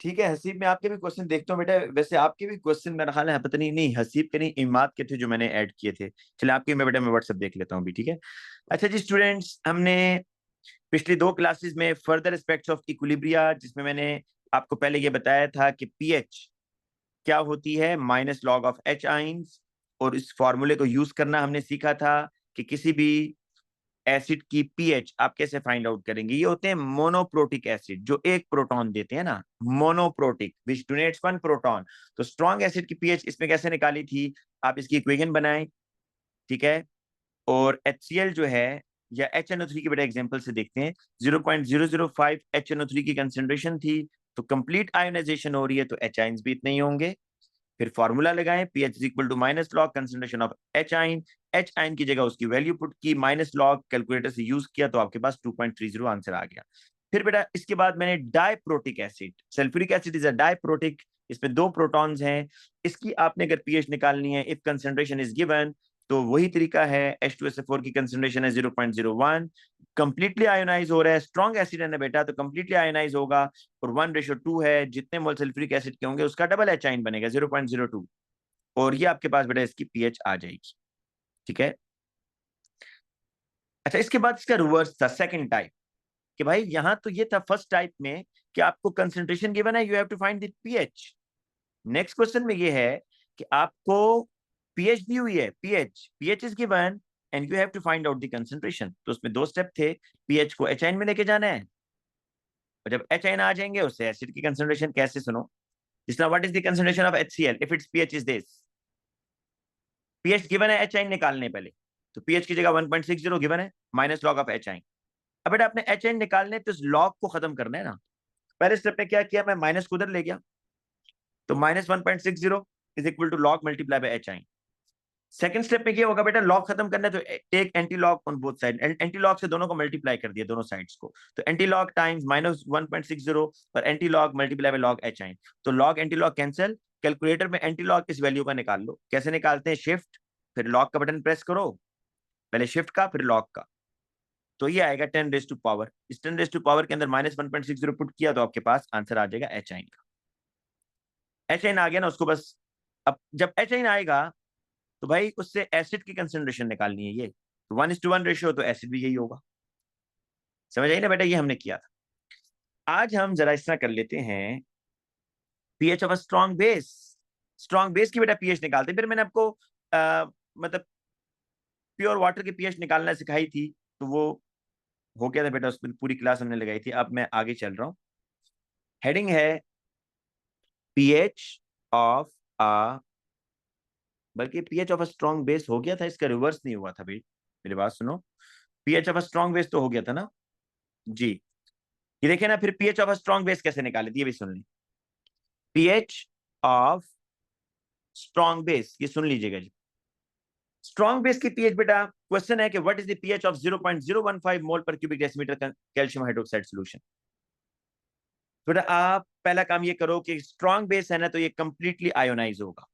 ठीक है हसीब, मैं आपके भी क्वेश्चन देखता हूँ बेटा। वैसे आपके भी क्वेश्चन मेरा ख्याल है, पता नहीं, नहीं हसीब के नहीं, इमाद के थे जो मैंने ऐड किए थे। चलिए आपके मैं बेटा मैं व्हाट्सएप देख लेता हूँ अभी, ठीक है। अच्छा जी स्टूडेंट्स, हमने पिछली दो क्लासेस में फर्दर एस्पेक्ट्स ऑफ इक्विलिब्रिया, जिसमें मैंने आपको पहले ये बताया था कि पीएच क्या होती है, minus log of H ions, और इस फॉर्मूले को यूज करना हमने सीखा था कि किसी भी एसिड की पीएच आप कैसे फाइंड आउट करेंगे। ये होते हैं मोनोप्रोटिक एसिड जो एक प्रोटॉन देते हैं ना, मोनोप्रोटिक विच डोनेट्स वन प्रोटॉन। तो स्ट्रॉन्ग एसिड की पीएच इसमें कैसे निकाली थी, आप इसकी इक्वेशन बनाएं, ठीक है। और HCl जो है, या HNO3 की बेटा एग्जांपल से देखते हैं, 0.005 HNO3 की कंसेंट्रेशन थी, तो कंप्लीट आयोनाइजेशन हो रही है, तो एच आइंस भी इतने ही होंगे। फिर फॉर्मूला लगाएं, pH is equal to minus log concentration of H ion, H ion की जगह उसकी वैल्यू पुट की, माइनस लॉग कैलकुलेटर से यूज किया, तो आपके पास 2.30 आंसर आ गया। फिर बेटा इसके बाद मैंने diprotic acid, sulphuric acid is a diprotic, इसमें दो प्रोटॉन्स हैं, इसकी आपने अगर पीएच निकालनी है, इफ कंसेंट्रेशन इज गिवन, तो वही तरीका है, H2SO4 की कंसेंट्रेशन है 0.01, कंप्लीटली आयोनाइज हो रहा है, स्ट्रॉन्ग एसिड है ना बेटा, तो कंप्लीटली आयोनाइज होगा, और 1:2 है, जितने मोल सल्फ्यूरिक एसिड के होंगे उसका डबल एच आइन बनेगा 0.02, और ये आपके पास बेटा इसकी पीएच आ जाएगी, ठीक है। अच्छा इसके बाद इसका रिवर्स था, सेकंड टाइप, कि भाई यहां तो ये था फर्स्ट टाइप में कि आपको कंसेंट्रेशन गिवन है, you have to find the pH. Next question में ये है कि आपको पीएच दी हुई है, pH pH is given and you have to find out the concentration. तो उसमें दो स्टेप थे, पीएच को एच आइन में लेके जाना है, और जब एच आइन आ जाएंगे उससे एसिड की कंसेंट्रेशन कैसे, सुनो, जिस तरह what is the concentration of HCl if it's pH is this, pH given है, एच आइन निकालने पहले, तो पीएच की जगह 1.60 गिवन है, माइनस लॉग ऑफ एच आइन। अब बेटा आपने एच आइन निकालने तो इस लॉग को खत्म करना है ना, पहले स्टेप में क्या किया, मैं माइनस को उधर ले गया, तो -1.60 is equal to log multiply by H I. Second step में क्या होगा बेटा, लॉग खत्म करना है, तो take anti log on both side, anti log से दोनों को मल्टीप्लाई कर दिया, दोनों साइड्स को, तो एंटी लॉग टाइम्स -1.60 और anti log multiply by log H I, तो log anti log cancel. Calculator में एंटी लॉग इस वैल्यू का निकाल लो, कैसे निकालते हैं, शिफ्ट फिर लॉग का बटन प्रेस करो, पहले शिफ्ट का फिर लॉग का, तो ये आएगा 10⁻²। इस 10⁻² के अंदर -1.60 पुट किया, तो आपके पास आंसर आ जाएगा एच आई का। एच आइन आ गया ना, उसको बस, अब जब एच आइन आएगा तो भाई उससे एसिड की कंसेंट्रेशन निकालनी है, ये तो 1:1 रेशियो, तो एसिड भी यही होगा। समझ आई ना बेटा, ये हमने किया था। आज हम जरा इस तरह कर लेते हैं, pH of a strong base, strong base की बेटा पीएच निकालते हैं। फिर मैंने आपको मतलब प्योर वाटर की पीएच निकालना सिखाई थी, तो वो हो गया था बेटा, उसमें पूरी क्लास हमने लगाई थी। अब मैं आगे चल रहा हूँ, हेडिंग है पीएच ऑफ अ, बल्कि pH of a strong base हो गया था, इसका रिवर्स नहीं हुआ था भाई, मेरी बात सुनो, pH of a strong base तो हो गया था ना जी। ये देखिए ना, फिर pH of a strong base कैसे निकाले थे, ये भी सुन ली, पीएच ऑफ स्ट्रॉन्ग बेस, ये सुन लीजिएगा जी। स्ट्रॉन्ग बेस की पीएच बेटा, क्वेश्चन है कि what is the pH of 0.015 mole per cubic decimetre calcium hydroxide solution. बेटा आप पहला काम ये करो कि स्ट्रॉन्ग बेस है ना, तो ये कंप्लीटली आयोनाइज होगा,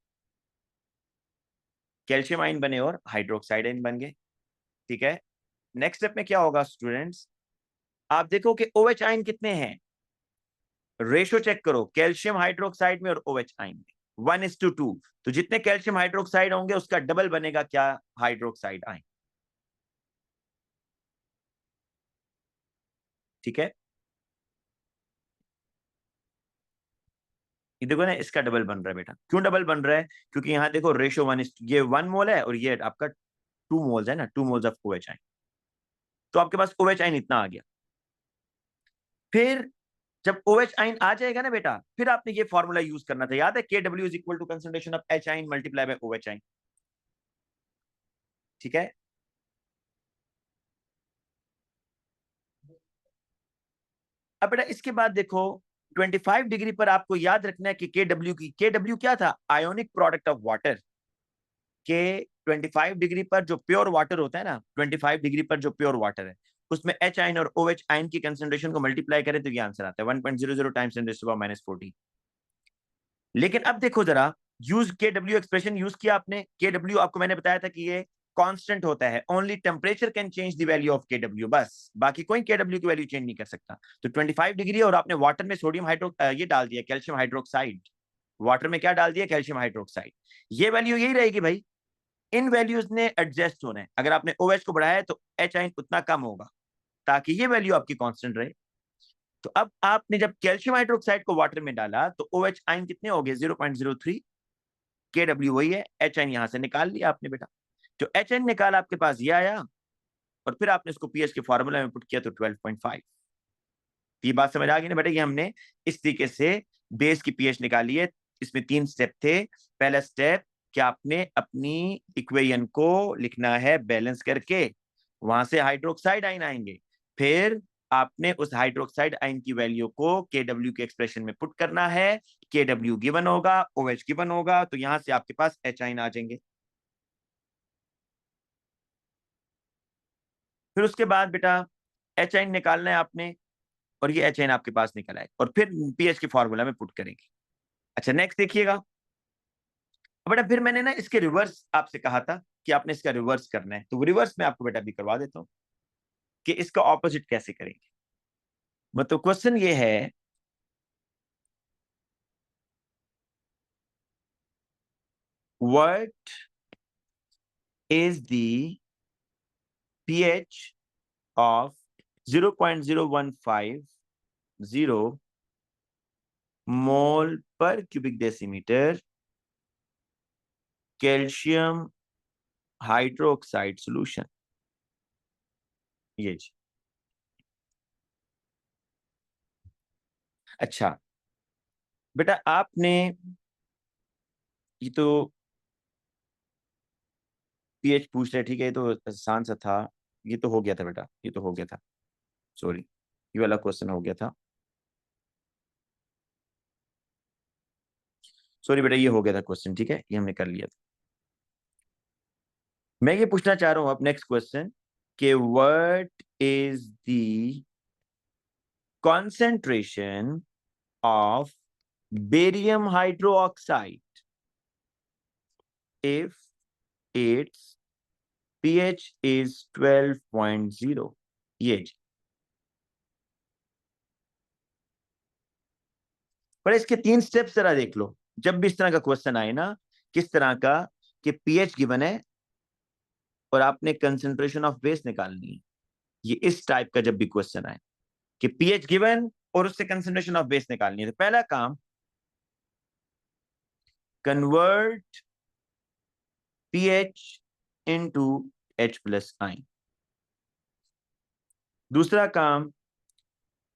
कैल्शियम आयन बने और हाइड्रोक्साइड आयन बन गए, ठीक है। नेक्स्ट स्टेप में क्या होगा स्टूडेंट्स, आप देखो कि OH आयन कितने हैं, रेशो चेक करो, कैल्शियम हाइड्रोक्साइड में और OH आयन में 1:2, तो जितने कैल्शियम हाइड्रोक्साइड होंगे उसका डबल बनेगा क्या, हाइड्रोक्साइड आयन, ठीक है। ये देखो ना, इसका डबल बन रहा है बेटा, क्यों डबल बन रहा है, क्योंकि यहाँ देखो रेशो ये 1 मोल है, और ये आपका 2 मोल्स है ना, 2 मोल्स ऑफ OH आयन, तो आपके पास OH आयन इतना आ गया। फिर जब OH आयन आ जाएगा ना बेटा, फिर आपने ये फॉर्मूला यूज करना था, याद है, KW is equal to concentration of H ion multiply by OH ion, ठीक है। अब बेटा इसके बाद देखो, 25 डिग्री पर आपको याद रखना है कि KW क्या था, आयोनिक प्रोडक्ट ऑफ वाटर, के 25 डिग्री पर जो प्योर वाटर होता है ना, 25 डिग्री पर जो प्योर वाटर है, उसमें H आयन और OH आयन की कंसेंट्रेशन को मल्टीप्लाई करें तो ये आंसर आता है 1.00 टाइम्स 10⁻⁻14। लेकिन अब देखो जरा, यूज KW एक्सप्रेशन यूज किया आपने, KW आपको मैंने बताया था कि ये कांस्टेंट होता है, only temperature can change the value of Kw, बस बाकी कोई Kw की वैल्यू चेंज नहीं कर सकता। तो 25 डिग्री और आपने वाटर में सोडियम हाइड्रो ये डाल दिया कैल्शियम हाइड्रोक्साइड, वाटर में क्या डाल दिया कैल्शियम हाइड्रोक्साइड, ये वैल्यू यही रहेगी भाई, इन वैल्यूज ने एडजस्ट होना है। अगर आपने OH को बढ़ाया है तो H आइन उतना कम होगा ताकि ये वैल्यू आपकी कांस्टेंट रहे। तो अब आपने जब कैल्शियम हाइड्रोक्साइड को वाटर में डाला तो OH आइन कितने हो गए 0.03, Kw वही है, H आइन यहां से निकाल लिया आपने बेटा, जो H आइन निकाला आपके पास ये आया और फिर आपने इसको पीएच के फॉर्मूला में पुट किया तो 12.5। ये बात समझ आ गई ना बेटा, ये हमने इस तरीके से बेस की पीएच निकाली है। इसमें 3 स्टेप थे। पहला स्टेप कि आपने अपनी इक्वेशन को लिखना है बैलेंस करके, वहां से हाइड्रोक्साइड आइन आएंगे, फिर आपने उस हाइड्रोक्साइड आइन की वैल्यू को Kw के एक्सप्रेशन में पुट करना है, Kw गिवन होगा, OH गिवन होगा, तो यहां से आपके पास H आइन आ जाएंगे। फिर उसके बाद बेटा H आइन निकालना है आपने और ये H आइन आपके पास निकल आए और फिर पीएच के फॉर्मूला में पुट करेंगे। अच्छा नेक्स्ट देखिएगा बेटा, फिर मैंने ना इसके रिवर्स आपसे कहा था कि आपने इसका रिवर्स करना है, तो रिवर्स में आपको बेटा भी करवा देता हूं कि इसका ऑपोजिट कैसे करेंगे। मतलब क्वेश्चन ये है, what is the pH of 0.0150 mole per cubic decimetre calcium hydroxide solution. ये जी। अच्छा बेटा आपने ये तो पीएच पूछ रहे, ठीक है, ये तो आसान सा था, ये तो हो गया था बेटा, ये तो हो गया था, सॉरी ये वाला क्वेश्चन हो गया था, सॉरी बेटा ये हो गया था क्वेश्चन, ठीक है ये हमने कर लिया था। मैं ये पूछना चाह रहा हूं अब नेक्स्ट क्वेश्चन कि what is the concentration of barium hydroxide if its pH is 12.0। ये पर इसके 3 स्टेप्स जरा देख लो, जब भी इस तरह का क्वेश्चन आए ना, किस तरह का कि पीएच गिवन है और आपने कंसेंट्रेशन ऑफ बेस निकालनी है, ये इस टाइप का जब भी क्वेश्चन आए कि पीएच गिवन और उससे कंसेंट्रेशन ऑफ बेस निकालनी है, तो पहला काम convert pH into H plus ion, दूसरा काम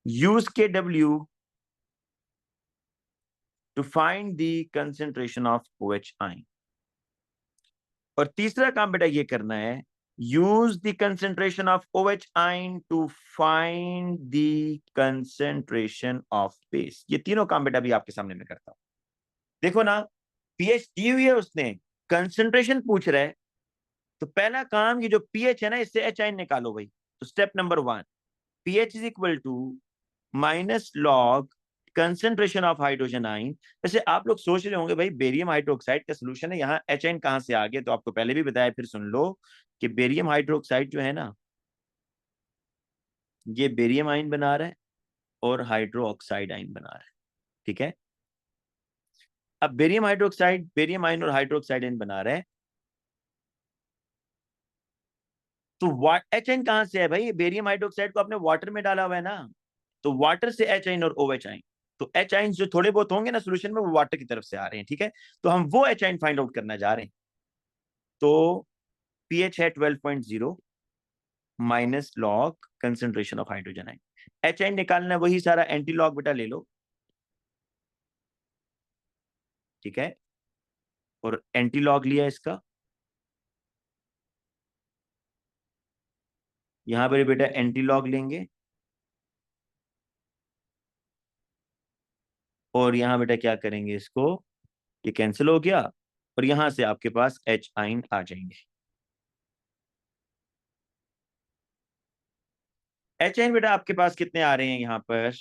use Kw to find the concentration of OH ion, और तीसरा काम बेटा ये करना है use the concentration of OH ion to find the concentration of base. ये तीनों काम बेटा भी आपके सामने में करता हूं। देखो ना पीएच दी हुई है उसने, कंसेंट्रेशन पूछ रहा है, तो पहला काम ये जो पीएच है ना इससे H आइन निकालो भाई। तो step number 1 pH is equal to minus log concentration of hydrogen ion. वैसे आप लोग सोच रहे होंगे भाई बेरियम हाइड्रोक्साइड का सॉल्यूशन है, यहाँ H आइन कहां से आ गया, तो आपको पहले भी बताया, फिर सुन लो कि बेरियम हाइड्रोक्साइड जो है ना ये बेरियम आइन बना रहा है और हाइड्रो ऑक्साइड आइन बना रहा है, ठीक है। अब बेरियम हाइड्रोक्साइड बेरियम आइन और हाइड्रोक्साइड आइन बना रहा है, तो H आइन कहां से है भाई, बेरियम हाइड्रोक्साइड को आपने वाटर में डाला हुआ है ना, तो वाटर से H आइन और OH आइन, तो H आइन जो थोड़े बहुत होंगे ना सोल्यूशन में वो वाटर की तरफ से आ रहे हैं, ठीक है। तो हम वो H आइन फाइंड आउट करना जा रहे हैं। तो pH है 12.0 minus log concentration of hydrogen आइन, H आइन निकालना है, वही सारा एंटी लॉग बेटा ले लो, ठीक है, और एंटी लॉग लिया इसका, यहां पर बेटा एंटी लॉग लेंगे और यहां बेटा क्या करेंगे इसको, ये कैंसिल हो गया और यहां से आपके पास H आइन आ जाएंगे। H आइन बेटा आपके पास कितने आ रहे हैं यहां पर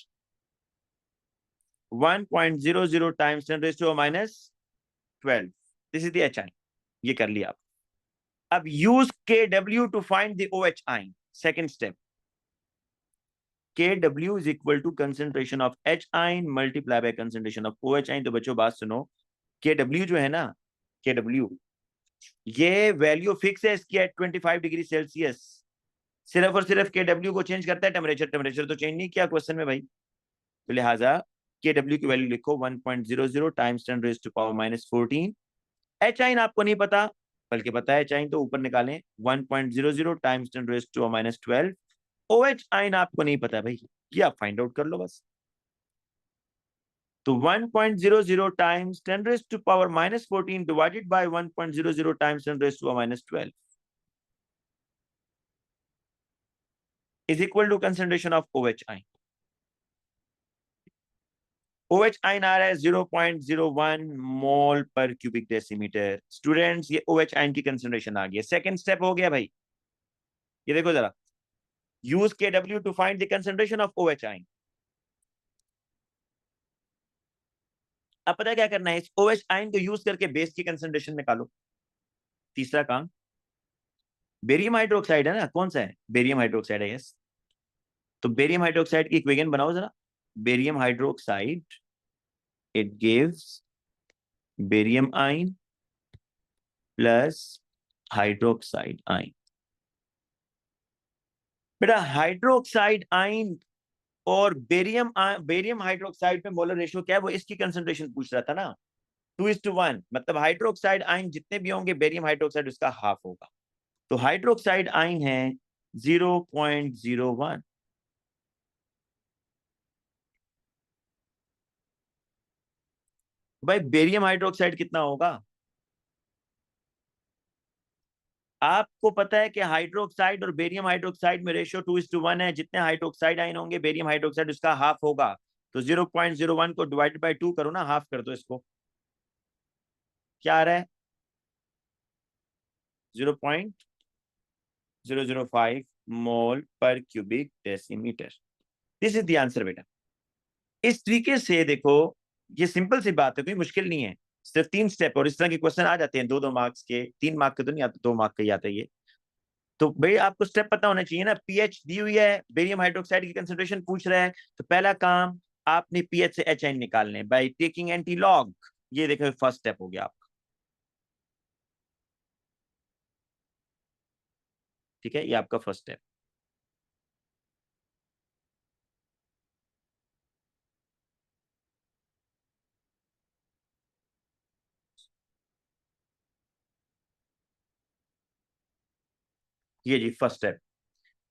1.00 times 10⁻⁻12, this is the H ion, ये कर लिया आप। अब use Kw to find the OH ion. Second step, Kw is equal to concentration of H ion multiply by concentration of OH ion. तो बच्चों बात सुनो, Kw जो है ना, Kw ये वैल्यू फिक्स है इसकी एट 25 डिग्री सेल्सियस. सिर्फ और सिर्फ Kw को चेंज करता है टेम्परेचर, टेम्परेचर तो चेंज नहीं किया क्वेश्चन में भाई. तो लिहाजा Kw की वैल्यू लिखो 1.00 times 10 raise to power -14. H ion आपको नहीं पता, बल्कि पता है एच आइन, तो ऊपर निकालें 1.00 times 10 raise to power -12. O H ion आपको नहीं पता भाई, ये आप फाइंड आउट कर लो बस. तो 1.00 times 10 raise to power -14 divided by 1.00 times 10 raise to power -12 is equal to concentration of OH ion. OH आइन आ रहा है 0.01 मोल पर क्यूबिक डेसीमीटर. स्टूडेंट्स ये OH आइन की कंसंट्रेशन आ गई. सेकंड स्टेप हो गया भाई, ये देखो जरा, use Kw to find the concentration of OH ion. अब पता है क्या करना है, इस OH आइन को यूज करके बेस की कंसंट्रेशन निकालो. तीसरा काम, बेरियम हाइड्रोक्साइड है ना, कौन सा है, बेरियम हाइड्रोक्साइड है. यस, तो बेरियम हाइड्रोक्साइड की इक्वेशन बनाओ जरा. Barium hydroxide, it gives barium आइन प्लस हाइड्रोक्साइड आइन. बेटा हाइड्रोक्साइड आइन और बेरियम हाइड्रोक्साइड में मोलर रेशियो क्या है, वो इसकी कंसंट्रेशन पूछ रहा था ना. 2:1, मतलब हाइड्रोक्साइड आइन जितने भी होंगे बेरियम हाइड्रोक्साइड उसका हाफ होगा. तो हाइड्रोक्साइड आइन है 0.01. भाई बेरियम हाइड्रोक्साइड कितना होगा, आपको पता है कि हाइड्रोक्साइड और बेरियम हाइड्रोक्साइड में रेशियो 2:1 है. जितने हाइड्रोक्साइड आइन होंगे बेरियम हाइड्रोक्साइड उसका हाफ होगा. तो 0.01 को डिवाइड बाय 2 करो ना, हाफ कर दो इसको. क्या आ रहा है, 0.005 मोल per cubic decimetre. This is the answer बेटा. इस तरीके से देखो, ये सिंपल सी बात है, कोई मुश्किल नहीं है. सिर्फ 3 स्टेप और इस तरह के क्वेश्चन आ जाते हैं 2-2 मार्क्स के. 3 मार्क के तो नहीं आते, 2 मार्क के ही आते हैं ये. तो भाई आपको स्टेप पता होना चाहिए ना. पीएच दी हुई है, बेरियम हाइड्रोक्साइड की कंसंट्रेशन पूछ रहा है, तो पहला काम आपने पीएच से एच आइन निकालने बाय टेकिंग एंटी लॉग. ये देखो फर्स्ट स्टेप हो गया आपका. ठीक है, ये आपका फर्स्ट स्टेप. ये जी फर्स्ट स्टेप.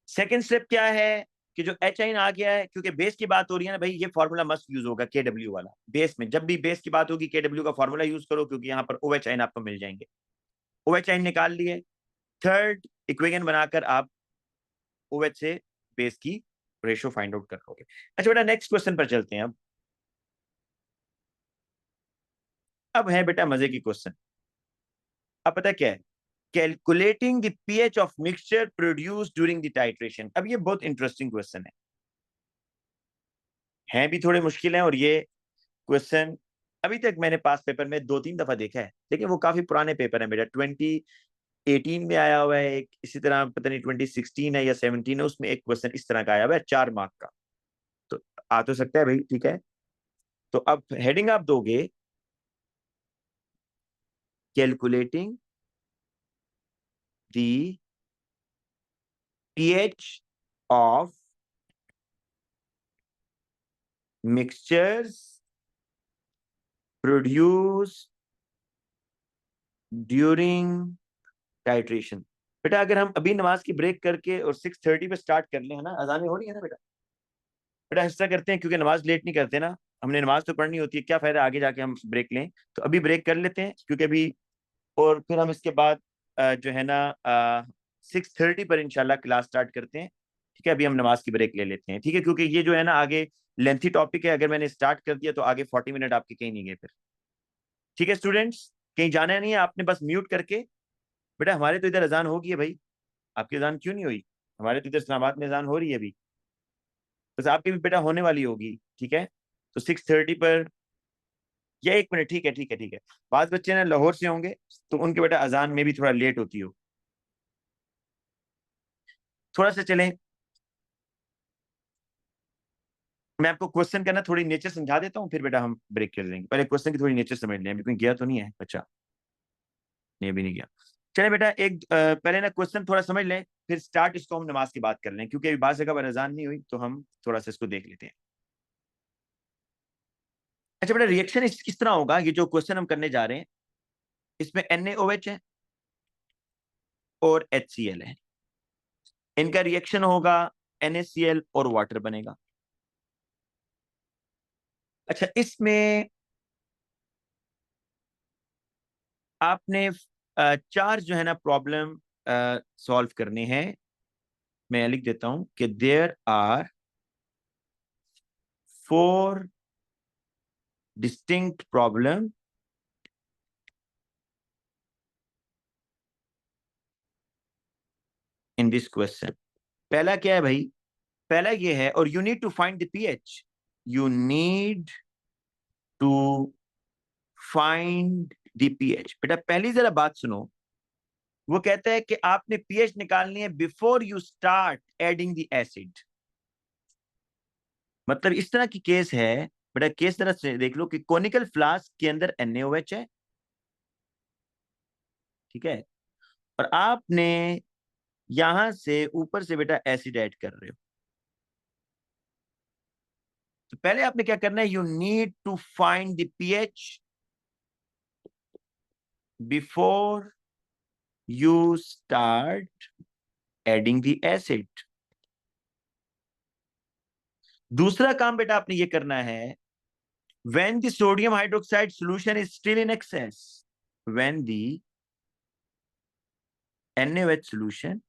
सेकेंड स्टेप क्या है कि जो एच आइन आ गया है, क्योंकि बेस की बात हो रही है ना भाई, ये फॉर्मूला मस्ट यूज होगा Kw वाला. बेस में जब भी बेस की बात होगी Kw का फॉर्मूला यूज करो, क्योंकि यहाँ पर OH आइन आपको मिल जाएंगे. OH आइन निकाल लिए. थर्ड इक्वेशन बनाकर आप OH से बेस की रेशियो फाइंड आउट कर लोगे. अच्छा बेटा नेक्स्ट क्वेश्चन पर चलते हैं. अब है बेटा मजे की क्वेश्चन. अब पता क्या है, calculating the pH of mixture produce during the titration. अब ये बहुत इंटरेस्टिंग क्वेश्चन है भी थोड़े मुश्किल है. और ये क्वेश्चन अभी तक मैंने पास पेपर में 2-3 दफा देखा है, लेकिन वो काफी पुराने पेपर है बेटा. 2018 में आया हुआ है एक, इसी तरह पता नहीं 2016 है या 17 है, उसमें एक क्वेश्चन इस तरह का आया हुआ है 4 मार्क का. तो आ तो सकता है भाई, ठीक है. तो अब हेडिंग आप दोगे, calculating the pH of mixtures produced during titration. बेटा अगर हम अभी नमाज की ब्रेक करके और 6:30 पे स्टार्ट कर ले, है ना, अजानें हो रही है ना बेटा. बेटा हिस्सा करते हैं, क्योंकि नमाज लेट नहीं करते ना, हमने नमाज तो पढ़नी होती है, क्या फायदा आगे जाके हम ब्रेक लें. तो अभी ब्रेक कर लेते हैं, क्योंकि अभी और फिर हम इसके बाद जो है ना 6:30 पर इंशाल्लाह क्लास स्टार्ट करते हैं. ठीक है, अभी हम नमाज की ब्रेक ले लेते हैं. ठीक है, क्योंकि ये जो है ना आगे लेंथी टॉपिक है, अगर मैंने स्टार्ट कर दिया तो आगे 40 मिनट आपके कहीं नहीं गए फिर. ठीक है स्टूडेंट्स, कहीं जाना नहीं है आपने, बस म्यूट करके. बेटा हमारे तो इधर अजान होगी है भाई, आपकी अजान क्यों नहीं हुई. हमारे तो इधर इस्लामाबाद में अजान हो रही है अभी, बस आपकी भी बेटा होने वाली होगी. ठीक है, तो 6:30 पर, या 1 मिनट, ठीक है ठीक है ठीक है. 5 बच्चे ना लाहौर से होंगे, तो उनके बेटा अजान में भी थोड़ा लेट होती हो. थोड़ा सा चलें, मैं आपको क्वेश्चन का ना थोड़ी नेचर समझा देता हूँ, फिर बेटा हम ब्रेक कर लेंगे। पहले क्वेश्चन की थोड़ी नेचर समझ लें, बिल्कुल गया तो नहीं है बच्चा, नहीं अभी नहीं गया। चले बेटा एक पहले ना क्वेश्चन थोड़ा समझ लें, फिर स्टार्ट इसको हम नमाज की बात कर लें, क्योंकि अभी बात जगह पर अजान नहीं हुई, तो हम थोड़ा सा इसको देख लेते हैं। अच्छा बेटा, रिएक्शन इस तरह होगा, ये जो क्वेश्चन हम करने जा रहे हैं, इसमें NaOH है और HCl है, इनका रिएक्शन होगा, NaCl और वाटर बनेगा। अच्छा, इसमें आपने चार जो है ना प्रॉब्लम सॉल्व करने हैं। मैं लिख देता हूं कि there are 4 distinct problem in this question. पहला क्या है भाई? पहला ये है, और you need to find the pH, you need to find the pH. बेटा पहली जरा बात सुनो, वो कहता है कि आपने पीएच निकालनी है before you start adding the acid. मतलब इस तरह की केस है बेटा, केस तरह से देख लो कि कोनिकल फ्लास्क के अंदर NaOH है, ठीक है, और आपने यहां से ऊपर से बेटा एसिड ऐड कर रहे हो। तो पहले आपने क्या करना है, you need to find the pH before you start adding the acid. दूसरा काम बेटा आपने ये करना है, when the sodium hydroxide solution is still in excess, when the NaOH solution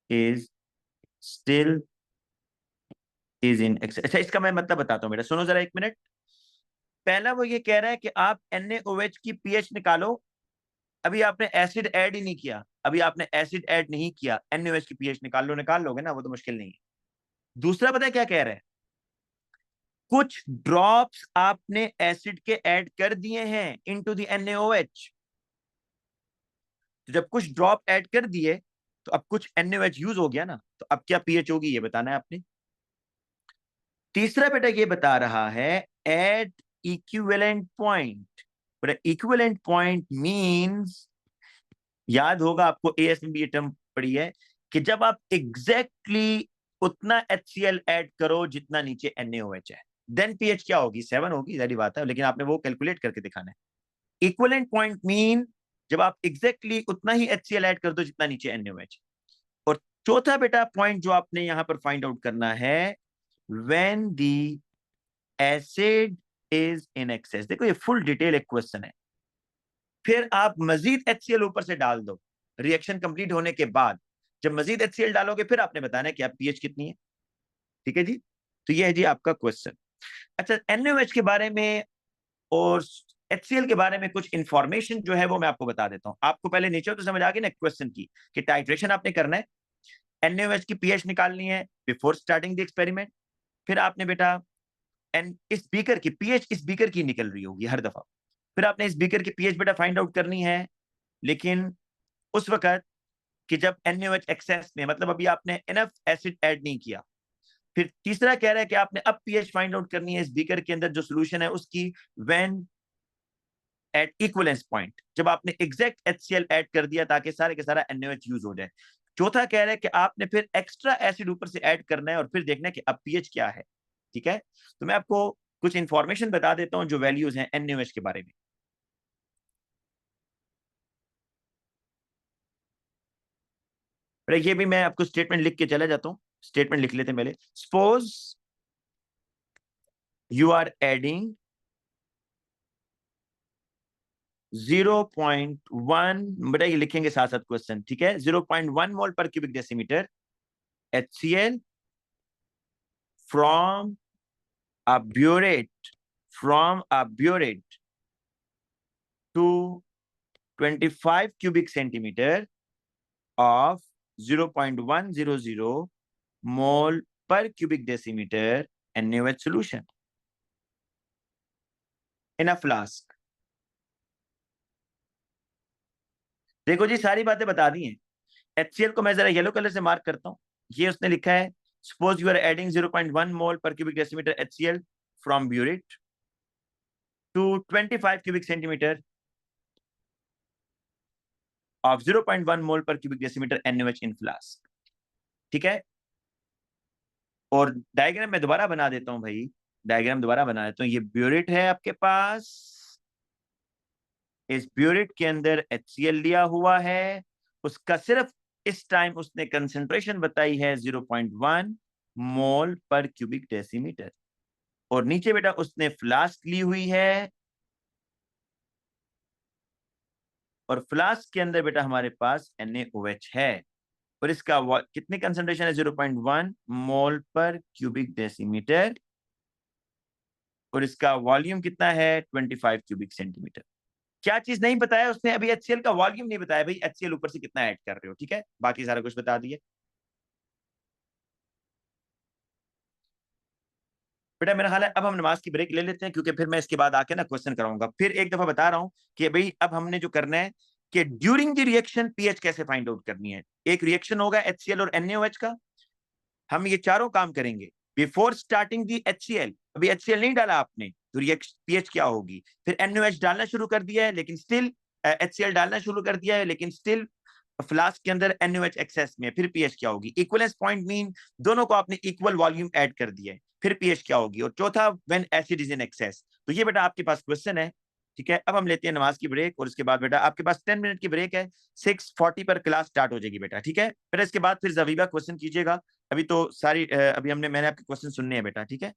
is still is in excess। अच्छा, इसका मैं मतलब बताता हूं बेटा, सुनो जरा एक मिनट। पहला वो ये कह रहा है कि आप NaOH की पीएच निकालो, अभी आपने एसिड ऐड ही नहीं किया, अभी आपने एसिड ऐड नहीं किया, NaOH की पीएच निकाल लो, निकाल लोगे ना, वो तो मुश्किल नहीं है। दूसरा पता है क्या कह रहा है, कुछ ड्रॉप्स आपने एसिड के ऐड कर दिए हैं इनटू द NaOH। तो जब कुछ ड्रॉप ऐड कर दिए, तो अब कुछ NaOH यूज हो गया ना, तो अब क्या पीएच होगी ये बताना है आपने। तीसरा बेटा ये बता रहा है, एट इक्विवेलेंट पॉइंट। बेटा इक्विवेलेंट पॉइंट मींस, याद होगा आपको एएस में भी ये टर्म पड़ी है, कि जब आप एग्जैक्टली exactly उतना HCl ऐड करो जितना नीचे NaOH है, देन पीएच क्या होगी, 7 होगी, सारी बात है, लेकिन आपने वो कैलकुलेट करके दिखाना है। इक्विवेलेंट पॉइंट मीन जब आप एग्जैक्टली exactly उतना ही HCl ऐड कर दो जितना नीचे NaOH। और चौथा बेटा पॉइंट जो आपने यहां पर फाइंड आउट करना है, when the acid is in excess. देखो ये फुल डिटेल एक क्वेश्चन है, फिर आप मजीद HCl ऊपर से डाल दो रिएक्शन कंप्लीट होने के बाद। जब मजीद HCl डालोगे फिर आपने बताना है कि आप पीएच कितनी है, ठीक है जी। तो ये है जी आपका क्वेश्चन। अच्छा, NaOH के बारे में और HCl के बारे में कुछ इंफॉर्मेशन जो है वो मैं आपको बता देता हूं। आपको पहले नेचर तो समझ आ गई ना क्वेश्चन की, कि टाइट्रेशन आपने करना है, NaOH की पीएच निकालनी है बिफोर स्टार्टिंग द एक्सपेरिमेंट। फिर आपने बेटा एंड इस बीकर की पीएच इस बीकर की निकल रही होगी हर दफा, फिर आपने इस बीकर की पीएच बेटा फाइंड आउट करनी है, लेकिन उस वक्त कि जब NaOH एक्सेस में, मतलब अभी आपने इनफ एसिड ऐड नहीं किया। फिर तीसरा कह रहा है कि आपने अब पीएच फाइंड आउट करनी है इस बीकर के अंदर जो सोल्यूशन है उसकी, व्हेन एट इक्वलेंस पॉइंट, जब आपने एग्जैक्ट HCl ऐड कर दिया ताकि सारे के सारा NaOH यूज हो जाए। चौथा कह रहा है कि आपने फिर एक्स्ट्रा एसिड ऊपर से ऐड करना है और फिर देखना है कि अब पीएच क्या है, ठीक है। तो मैं आपको कुछ इंफॉर्मेशन बता देता हूं जो वैल्यूज हैं NaOH के बारे में। ये भी मैं आपको स्टेटमेंट लिख के चला जाता हूं, स्टेटमेंट लिख लेते हैं पहले। सपोज यू आर एडिंग 0.1, बेटा ये लिखेंगे साथ साथ क्वेश्चन, ठीक है। 0.1 mole per cubic decimetre HCl from a burette, from a burette to 25 cubic centimeter of 0.100 mole per cubic decimeter NaOH solution in a flask। देखो जी सारी बातें बता दी हैं, HCl को मैं जरा येलो कलर से मार्क करता हूं। ये उसने लिखा है, suppose you are adding 0.1 mole per cubic decimetre HCl from burette to 25 cubic centimetre of 0.1 mole per cubic decimetre NaOH in flask. ठीक है, और डायग्राम मैं दोबारा बना देता हूं भाई, डायग्राम दोबारा बना देता हूं। ये ब्यूरिट है आपके पास, इस ब्यूरिट के अंदर HCl लिया हुआ है, उसका सिर्फ इस टाइम उसने कंसेंट्रेशन बताई है 0.1 मोल पर क्यूबिक डेसीमीटर, और नीचे बेटा उसने फ्लास्क ली हुई है, और फ्लास्क के अंदर बेटा हमारे पास NaOH है, और इसका कितनी कंसेंट्रेशन है 0.1 मोल पर क्यूबिक डेसीमीटर, और इसका वॉल्यूम कितना है 25 क्यूबिक सेंटीमीटर। क्या चीज नहीं बताया उसने अभी, HCl का वॉल्यूम नहीं बताया भाई, HCl ऊपर से कितना ऐड कर रहे हो, ठीक है, बाकी सारा कुछ बता दिए। बेटा मेरा ख्याल है अब हम नमाज की ब्रेक ले लेते हैं, क्योंकि फिर मैं इसके बाद आके ना क्वेश्चन कराऊंगा। फिर एक दफा बता रहा हूं कि भाई अब हमने जो करना है कि ड्यूरिंग द रिएक्शन पीएच कैसे फाइंड आउट करनी है। एक रिएक्शन होगा HCl और NaOH का, हम ये चारों काम करेंगे। बिफोर स्टार्टिंग दी HCl, अभी HCl नहीं डाला आपने तो रिएक्शन पीएच क्या होगी, फिर NaOH डालना शुरू कर दिया है लेकिन स्टिल, HCl डालना शुरू कर दिया है लेकिन स्टिल फ्लास्क के अंदर NaOH एक्सेस में, फिर पीएच क्या होगी। इक्वलेंस पॉइंट मीन दोनों को आपने इक्वल वॉल्यूम ऐड कर दिया है, फिर पीएच क्या होगी। और चौथा when acid is in excess. तो ये बेटा आपके पास क्वेश्चन है। ठीक है, अब हम लेते हैं नमाज की ब्रेक, और उसके बाद बेटा आपके पास 10 मिनट की ब्रेक है, 6:40 पर क्लास स्टार्ट हो जाएगी बेटा। ठीक है, फिर इसके बाद फिर जवीबा क्वेश्चन कीजिएगा। अभी तो सारी अभी मैंने आपके क्वेश्चन सुनने हैं बेटा, ठीक है।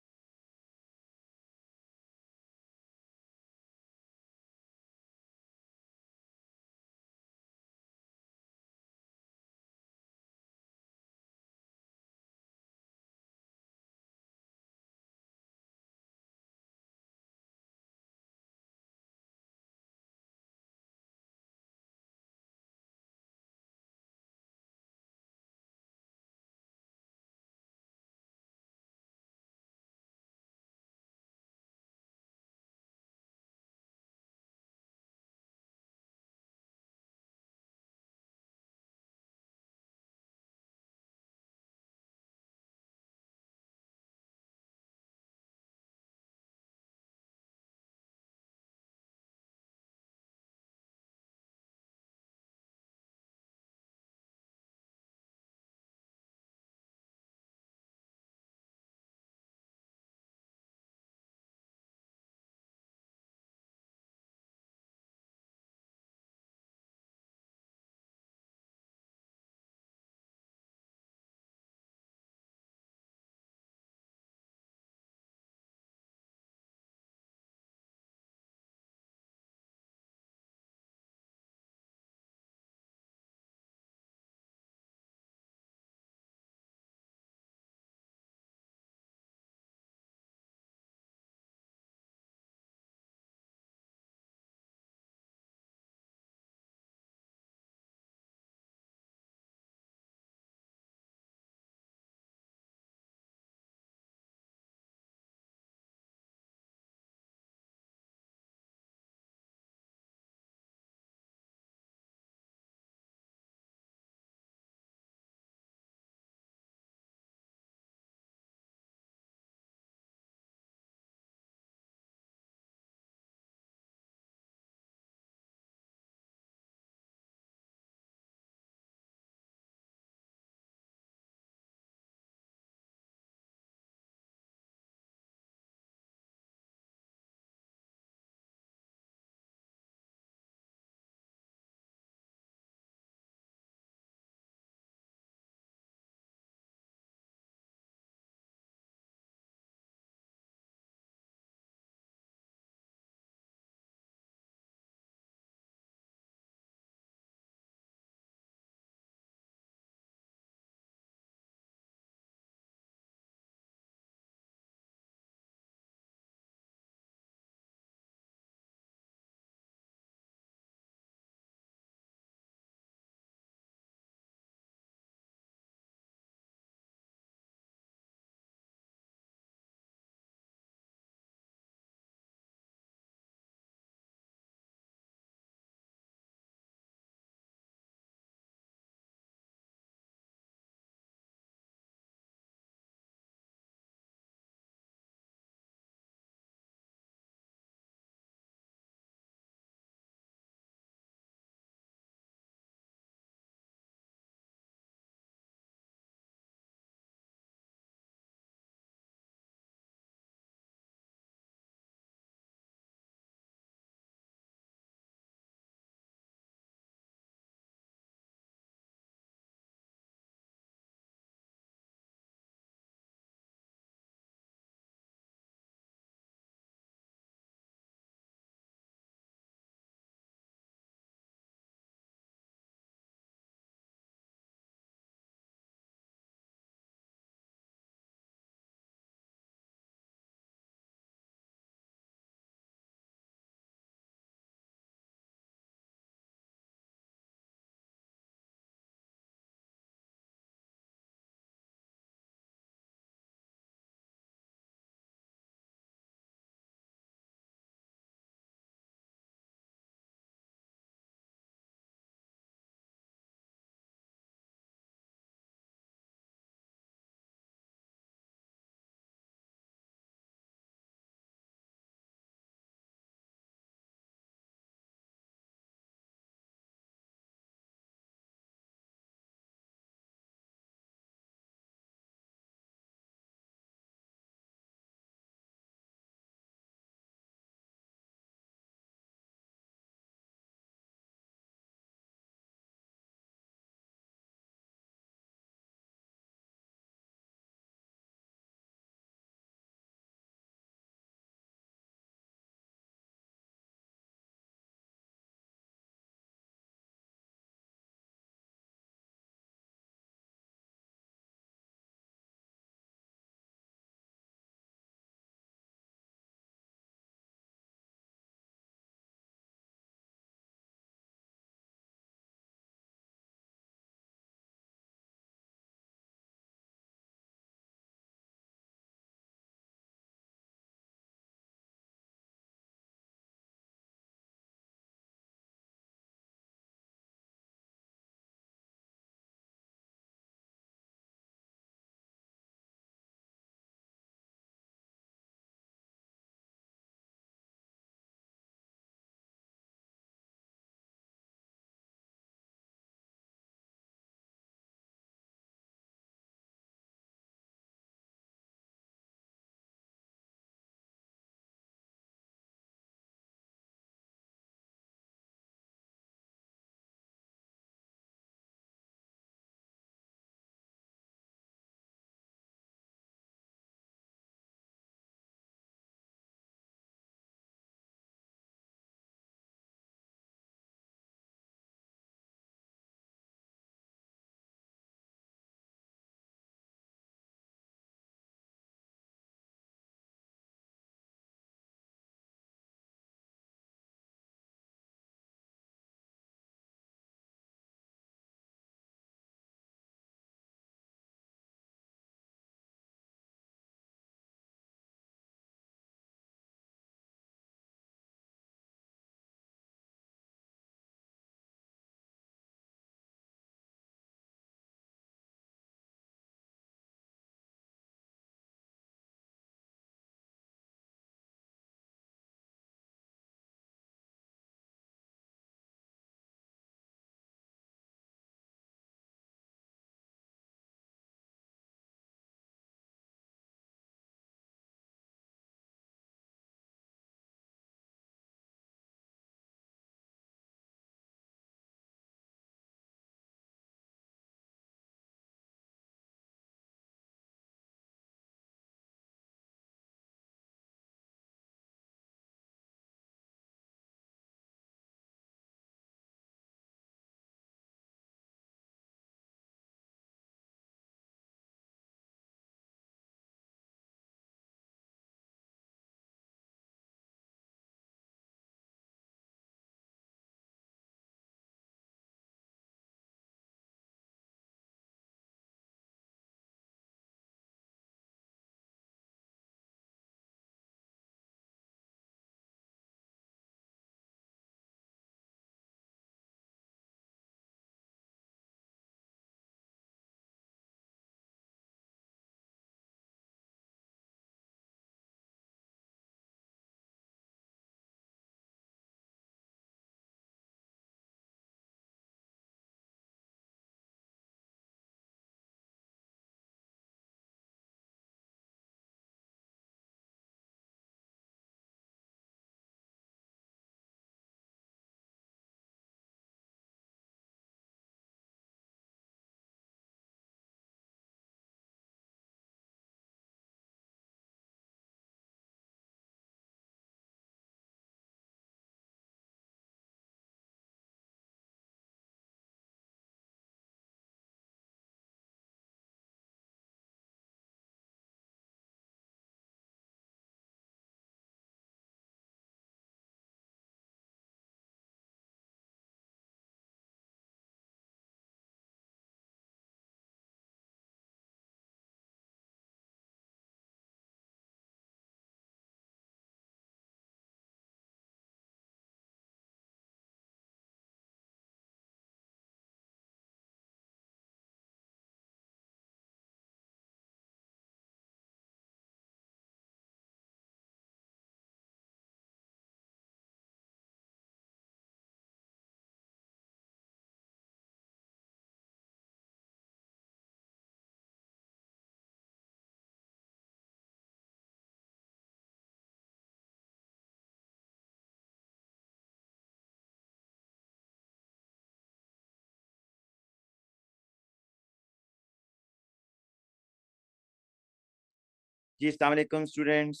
जी अस्सलाम वालेकुम स्टूडेंट्स।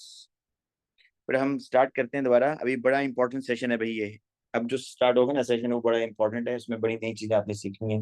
फिर हम स्टार्ट करते हैं दोबारा। अभी बड़ा इंपॉर्टेंट सेशन है भाई ये। अब जो स्टार्ट होगा ना सेशन, वो बड़ा इंपॉर्टेंट है, उसमें बड़ी नई चीजें आपने सीखनी है।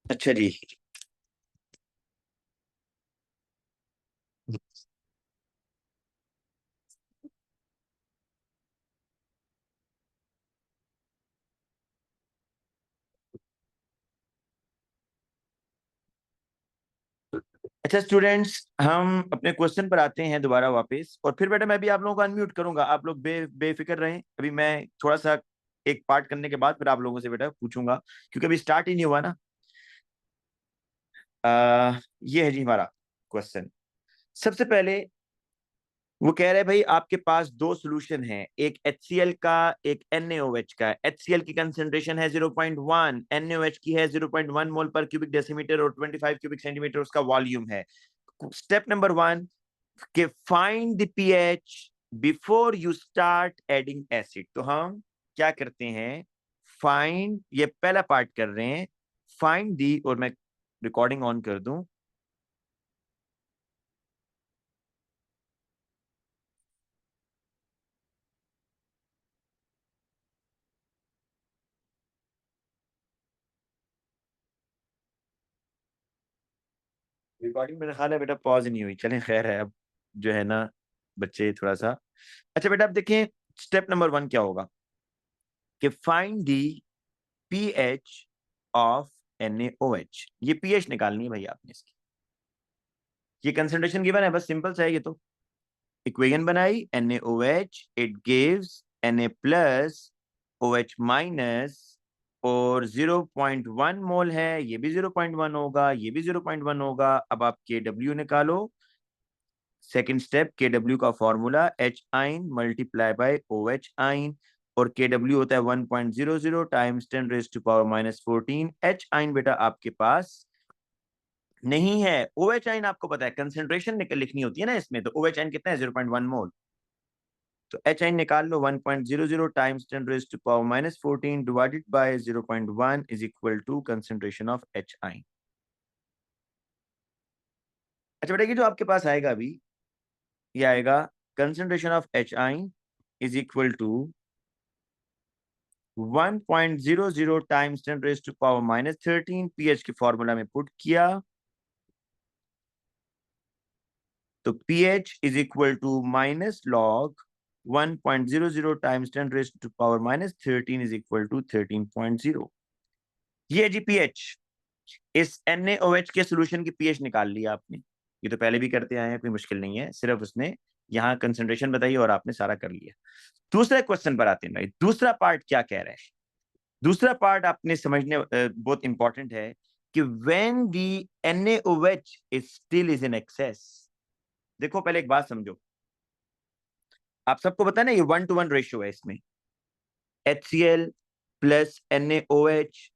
अच्छा जी। अच्छा स्टूडेंट्स, हम अपने क्वेश्चन पर आते हैं दोबारा वापस, और फिर बेटा मैं भी आप लोगों को अनम्यूट करूंगा। आप लोग बेफिक्र रहें। अभी मैं थोड़ा सा एक पार्ट करने के बाद फिर आप लोगों से बेटा पूछूंगा, क्योंकि अभी स्टार्ट ही नहीं हुआ ना। ये है जी हमारा क्वेश्चन। सबसे पहले वो कह रहे हैं भाई आपके पास दो सॉल्यूशन हैं, एक HCl का, एक NaOH का। HCl की कंसंट्रेशन है 0.1, NaOH की है 0.1 मोल पर क्यूबिक डेसीमीटर, और 25 क्यूबिक सेंटीमीटर उसका वॉल्यूम है। स्टेप नंबर 1 के find the pH before you start adding acid. तो हम क्या करते हैं, फाइंड, ये पहला पार्ट कर रहे हैं, फाइंड दी, और मैं रिकॉर्डिंग ऑन कर दूं। रिकॉर्डिंग मेरा ख्याल है बेटा पॉज नहीं हुई, चलें खैर है। अब जो है ना बच्चे थोड़ा सा। अच्छा बेटा, अब देखें स्टेप नंबर 1 क्या होगा, कि find the pH of NaOH। ये पीएच निकालनी है भाई आपने इसकी। ये कंसंट्रेशन गिवन है, बस सिंपल सा है ये तो। इक्वेशन बनाई, NaOH, it gives Na plus OH minus, और 0.1 मोल है, ये भी 0.1 होगा, ये भी 0.1 होगा। अब आप Kw निकालो। सेकेंड स्टेप, Kw का formula H ion multiply by OH ion, और Kw होता है 1.00 टाइम्स 10⁻⁻14। H आइन बेटा आपके पास नहीं है। OH आइन आपको पता है कंसेंट्रेशन लिखनी होती है ना इसमें, तो OH आइन कितना है, 0.1 मोल। तो H आइन निकाल लो, 1.00 times 10⁻⁻14 divided by 0.1 is equal to concentration of H ion. अच्छा बेटा, ये जो आपके पास आएगा अभी, ये आएगा concentration of H ion is equal to 1.00 times 10⁻⁻13 pH के फॉर्मूला में पुट किया, तो pH is equal to minus log 1.00 times 10⁻⁻13 is equal to 13.0। ये जी पीएच। इस NaOH के सोल्यूशन की पीएच निकाल लिया आपने। ये तो पहले भी करते आए हैं, कोई मुश्किल नहीं है, सिर्फ उसने यहाँ कंसेंट्रेशन बताई और आपने सारा कर लिया। दूसरे क्वेश्चन पर आते हैं भाई। दूसरा पार्ट क्या कह रहा है, दूसरा पार्ट आपने समझने बहुत इंपॉर्टेंट है, कि when the NaOH is still is in excess. देखो पहले एक बात समझो, आप सबको पता है ना ये 1:1 रेशियो है इसमें। HCl plus NaOH,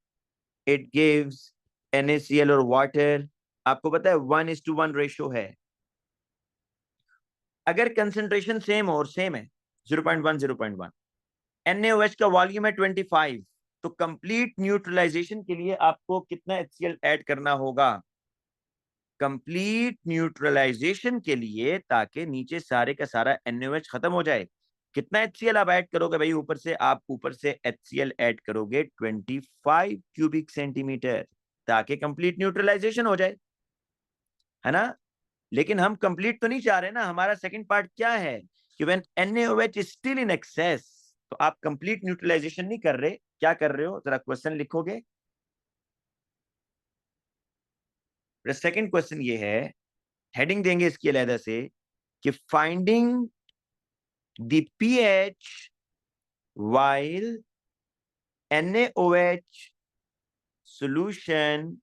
it gives NaCl और वाटर। आपको पता है 1:1 रेशियो है। अगर कंसेंट्रेशन सेम और सेम है 0.1 0.1, NaOH का वॉल्यूम है 25, तो कंप्लीट न्यूट्रलाइजेशन के लिए आपको कितना HCl ऐड करना होगा, कंप्लीट न्यूट्रलाइजेशन के लिए, ताकि नीचे सारे का सारा NaOH खत्म हो जाए। कितना HCl आप ऐड करोगे भाई ऊपर से, आप ऊपर से HCl ऐड करोगे 25 क्यूबिक सेंटीमीटर, ताकि कंप्लीट न्यूट्रलाइजेशन हो जाए, है ना। लेकिन हम कंप्लीट तो नहीं चाह रहे ना, हमारा सेकंड पार्ट क्या है, कि when NaOH is still in excess, तो आप कंप्लीट न्यूट्रलाइजेशन नहीं कर रहे। क्या कर रहे हो, जरा क्वेश्चन लिखोगे। सेकंड क्वेश्चन ये है, हेडिंग देंगे इसकी अलहदा से, कि finding the pH while NaOH solution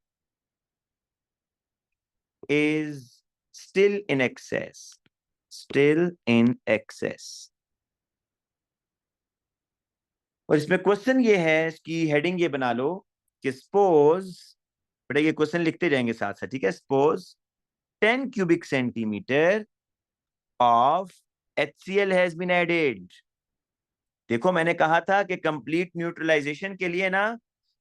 is still in excess. Still in excess. और इसमें क्वेश्चन ये है, इसकी हेडिंग ये बना लो कि सपोज, बेटा ये क्वेश्चन लिखते जाएंगे साथ साथ, ठीक है। Suppose 10 cubic centimeter of HCl has been added. देखो मैंने कहा था कि कंप्लीट न्यूट्रलाइजेशन के लिए ना,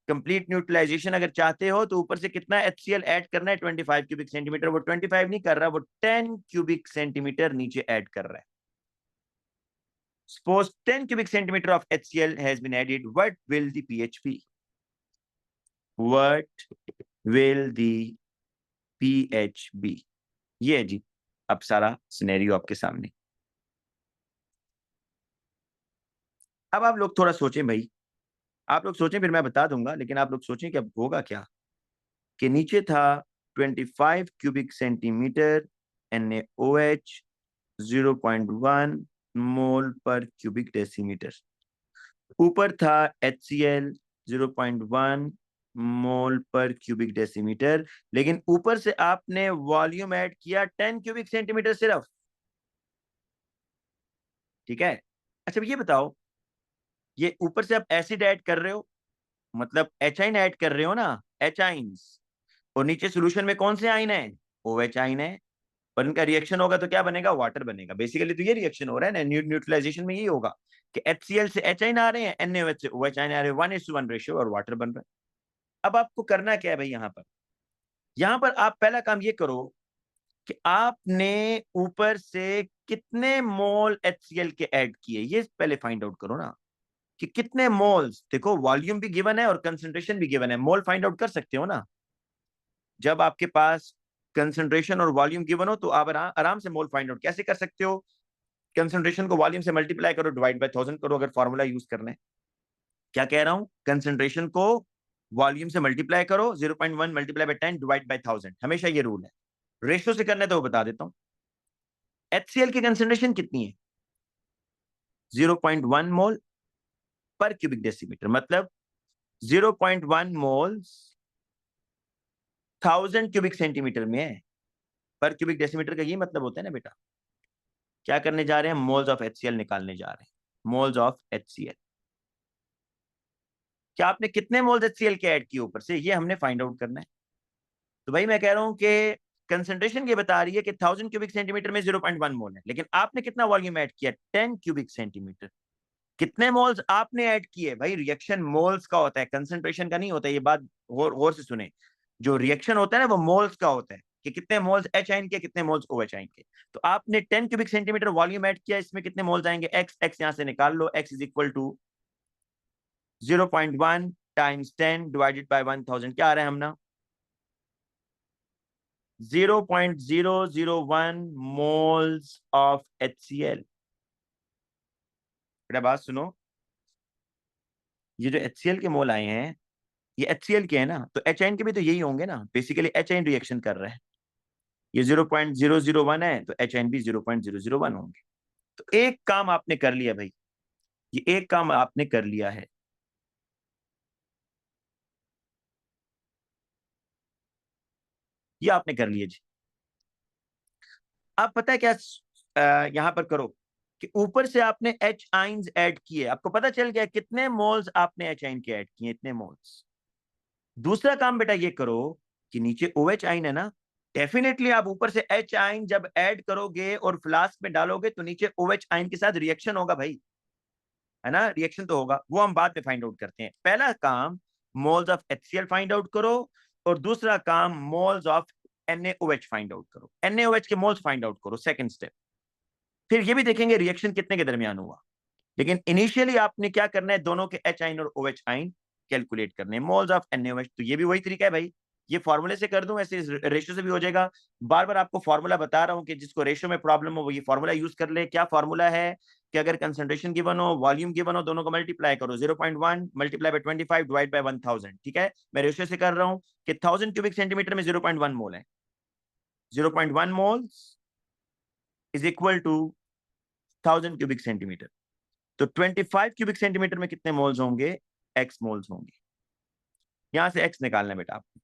कंप्लीट न्यूट्रलाइजेशन अगर चाहते हो तो ऊपर से कितना HCl ऐड करना है, 25 क्यूबिक सेंटीमीटर। वो 25 नहीं कर रहा, वो 10 क्यूबिक सेंटीमीटर नीचे ऐड कर रहा है। Suppose 10 cubic centimeter of HCl has been added. What will the pH be? What will the pH be? ये है जी अब सारा सिनेरियो आपके सामने। अब आप लोग थोड़ा सोचें भाई, आप लोग सोचें, फिर मैं बता दूंगा, लेकिन आप लोग सोचें कि अब होगा क्या। कि नीचे था 25 cubic centimetre NaOH 0.1 mole per cubic decimetre, ऊपर था HCl 0.1 mole per cubic decimetre, लेकिन ऊपर से आपने वॉल्यूम ऐड किया 10 क्यूबिक सेंटीमीटर सिर्फ, ठीक है। अच्छा ये बताओ, ये ऊपर से आप एसिड ऐड कर रहे हो, मतलब एचाइन ऐड कर रहे हो ना, एचाइंस, और नीचे सोल्यूशन में कौन से आइन है, OH आइन है, और इनका रिएक्शन होगा तो क्या बनेगा, वाटर बनेगा। बेसिकली तो ये रिएक्शन हो रहा है ना, न्यूट्रलाइजेशन में यही होगा कि HCl से एचाइन आ रहे हैं, NaOH से OH आइन आ रहे हैं, 1:1 रेशियो, और वाटर बन रहा है। अब आपको करना क्या है भाई, यहां पर आप पहला काम ये करो कि आपने ऊपर से कितने मोल HCl के ऐड किए, ये पहले फाइंड आउट करो ना, कि कितने मोल्स। देखो वॉल्यूम भी गिवन है और कंसंट्रेशन भी गिवन है, मोल फाइंड आउट कर सकते हो ना। जब आपके पास कंसंट्रेशन और वॉल्यूम गिवन हो तो आप आराम से मोल फाइंड आउट कैसे कर सकते हो। कंसंट्रेशन को वॉल्यूम से मल्टीप्लाई करो, डिवाइड बाय 1000 करो, अगर फॉर्मूला यूज करना है। क्या कह रहा हूं, कंसंट्रेशन को वॉल्यूम से मल्टीप्लाई करो, 0.1 मल्टीप्लाई बाय 10 डिवाइड बाय 1000, हमेशा ये रूल है। रेशियो से करना है तो वो बता देता हूं। HCl की कंसंट्रेशन कितनी है, 0.1 मोल पर क्यूबिक डेसीमीटर, मतलब 0.1 मोल्स 1000 क्यूबिक सेंटीमीटर में है। पर क्यूबिक डेसीमीटर का ये मतलब होता है ना बेटा। क्या करने जा रहे हैं, मोल्स ऑफ HCl निकालने जा रहे हैं, मोल्स ऑफ HCl। क्या आपने कितने मोल्स HCl के ऐड किए ऊपर से, ये हमने फाइंड आउट करना है। तो भाई मैं कह रहा हूं कि कंसंट्रेशन ये बता रही है कि 1000 क्यूबिक सेंटीमीटर में 0.1 मोल है, लेकिन आपने कितना वॉल्यूम ऐड किया, 10 क्यूबिक सेंटीमीटर। कितने मोल्स आपने ऐड किए, भाई रिएक्शन मोल्स का होता है, कंसंट्रेशन का नहीं होता, ये बात गौर से सुने। जो रिएक्शन होता है ना वो मोल्स का होता है, कि कितने मोल्स एच आइन के, कितने मोल्स ओ एच आइन के। तो आपने 10 क्यूबिक सेंटीमीटर वॉल्यूम ऐड किया, इसमें कितने मोल्स आएंगे, एक्स यहां से निकाल लो, x is equal to 0.1 times 10 divided by 1000, क्या आ रहा है हमने, 0.001 मोल्स ऑफ HCl। बेटा बात सुनो, ये जो HCl के मोल आए हैं, ये HCl के हैं ना, तो एच आइन के भी तो यही होंगे ना, बेसिकली एच आइन रिएक्शन कर रहा है। ये 0.001 है तो एच आइन भी 0.001 होंगे। तो एक काम आपने कर लिया भाई, ये एक काम आपने कर लिया है। ये आपने कर लिया जी। अब पता है क्या, यहां पर करो कि ऊपर से आपने एच आइंस ऐड किए, आपको पता चल गया कितने मोल्स आपने एच आइन के ऐड किए, इतने मोल्स। दूसरा काम बेटा ये करो कि नीचे ओ एच आइन है ना, डेफिनेटली आप ऊपर से एच आइन जब ऐड करोगे और फ्लास्क में डालोगे तो नीचे ओ एच आइन के साथ रिएक्शन होगा भाई, है ना, रिएक्शन तो होगा, वो हम बाद में फाइंड आउट करते हैं। पहला काम moles of HCl find out करो, और दूसरा काम moles of NaOH find out करो, NaOH के मोल्स फाइंड आउट करो, सेकंड स्टेप। फिर ये भी देखेंगे रिएक्शन कितने के दरमियान हुआ, लेकिन इनिशियली आपने क्या करना है, दोनों के एच आइन और ओ एच आइन कैलकुलेट करने हैं, मोल्स ऑफ NaOH। तो ये भी वही तरीका है भाई, ये फॉर्मूले से कर दूं, ऐसे रेशियो से भी हो जाएगा। बार बार आपको फॉर्मूला बता रहा हूं कि जिसको रेशियो में प्रॉब्लम हो वो ये फॉर्मूला यूज कर ले। क्या फॉर्मूला है कि अगर कंसंट्रेशन गिवन हो, वॉल्यूम गिवन हो, दोनों को मल्टीप्लाई करो, 0.1 मल्टीप्लाई बाय 25 डिवाइड बाय 1000, ठीक है। मैं रेशियो से कर रहा हूं कि 1000 क्यूबिक सेंटीमीटर में 0.1 मोल है, 0.1 moles is equal to 1000 cubic centimetre. तो 25 क्यूबिक सेंटीमीटर में कितने मोल्स होंगे? x मोल्स होंगे। यहां से x निकालना है बेटा आपको।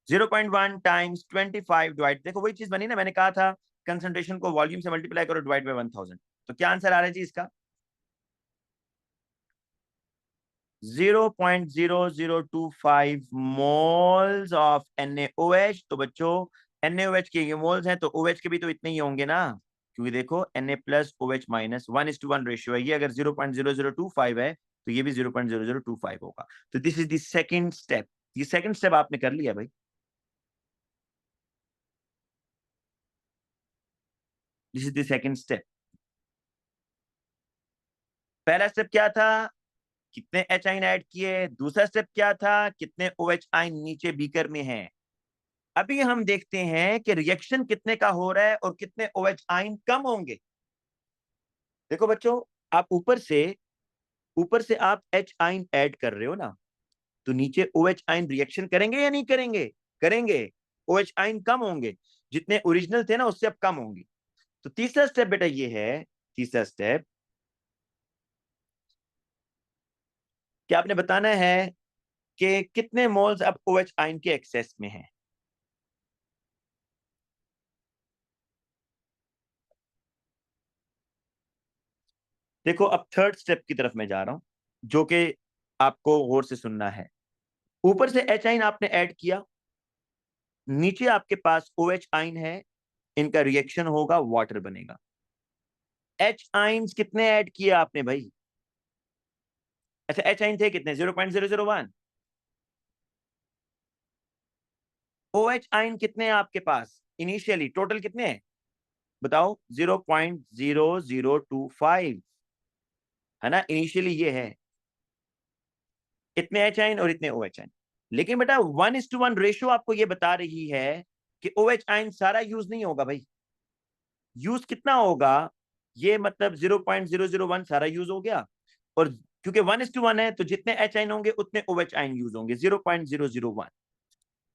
0.1 टाइम्स 25 डिवाइड, देखो वही चीज बनी ना, मैंने कहा था कंसंट्रेशन को वॉल्यूम से मल्टीप्लाई करो, डिवाइड बाय 1000। तो क्या आंसर आ रहा है जी इसका? 0.0025 मोल्स ऑफ NaOH। तो बच्चों NaOH के ये मोल्स हैं, तो OH के भी तो इतने ही होंगे ना, क्योंकि देखो Na plus OH minus 1:1 ratio है। ये अगर 0.0025 है तो ये भी 0.0025 होगा। तो this is the second step. ये सेकंड स्टेप आपने कर लिया भाई। This is the second step. पहला स्टेप क्या था? कितने एच आइन ऐड किए। दूसरा स्टेप क्या था? कितने OH आइन नीचे बीकर में हैं। अभी हम देखते हैं कि रिएक्शन कितने का हो रहा है और कितने OH आइन कम होंगे। देखो बच्चों, आप ऊपर से आप H आइन ऐड कर रहे हो ना, तो नीचे OH आइन रिएक्शन करेंगे या नहीं करेंगे? करेंगे। OH आइन कम होंगे, जितने ओरिजिनल थे ना उससे अब कम होंगे। तो तीसरा स्टेप बेटा ये है, तीसरा स्टेप कि आपने बताना है कि कितने मोल्स अब OH आइन के एक्सेस में हैं। देखो अब थर्ड स्टेप की तरफ मैं जा रहा हूं, जो कि आपको गौर से सुनना है। ऊपर से H आइन आपने ऐड किया, नीचे आपके पास OH आइन है, इनका रिएक्शन होगा, वाटर बनेगा। H आइन्स कितने ऐड किए आपने भाई? अच्छा, H आइन थे कितने? 0.001। OH आइन कितने हैं आपके पास इनिशियली? टोटल कितने हैं बताओ? 0.0025 है ना, इनिशियली ये है। इतने H आइन और इतने OH आइन। लेकिन बेटा 1:1 रेशियो आपको ये बता रही है कि OH आइन सारा यूज नहीं होगा भाई। यूज कितना होगा? ये मतलब 0.001 सारा यूज हो गया, और क्योंकि 1:1 है तो जितने H आइन होंगे उतने OH आइन यूज होंगे, 0.001।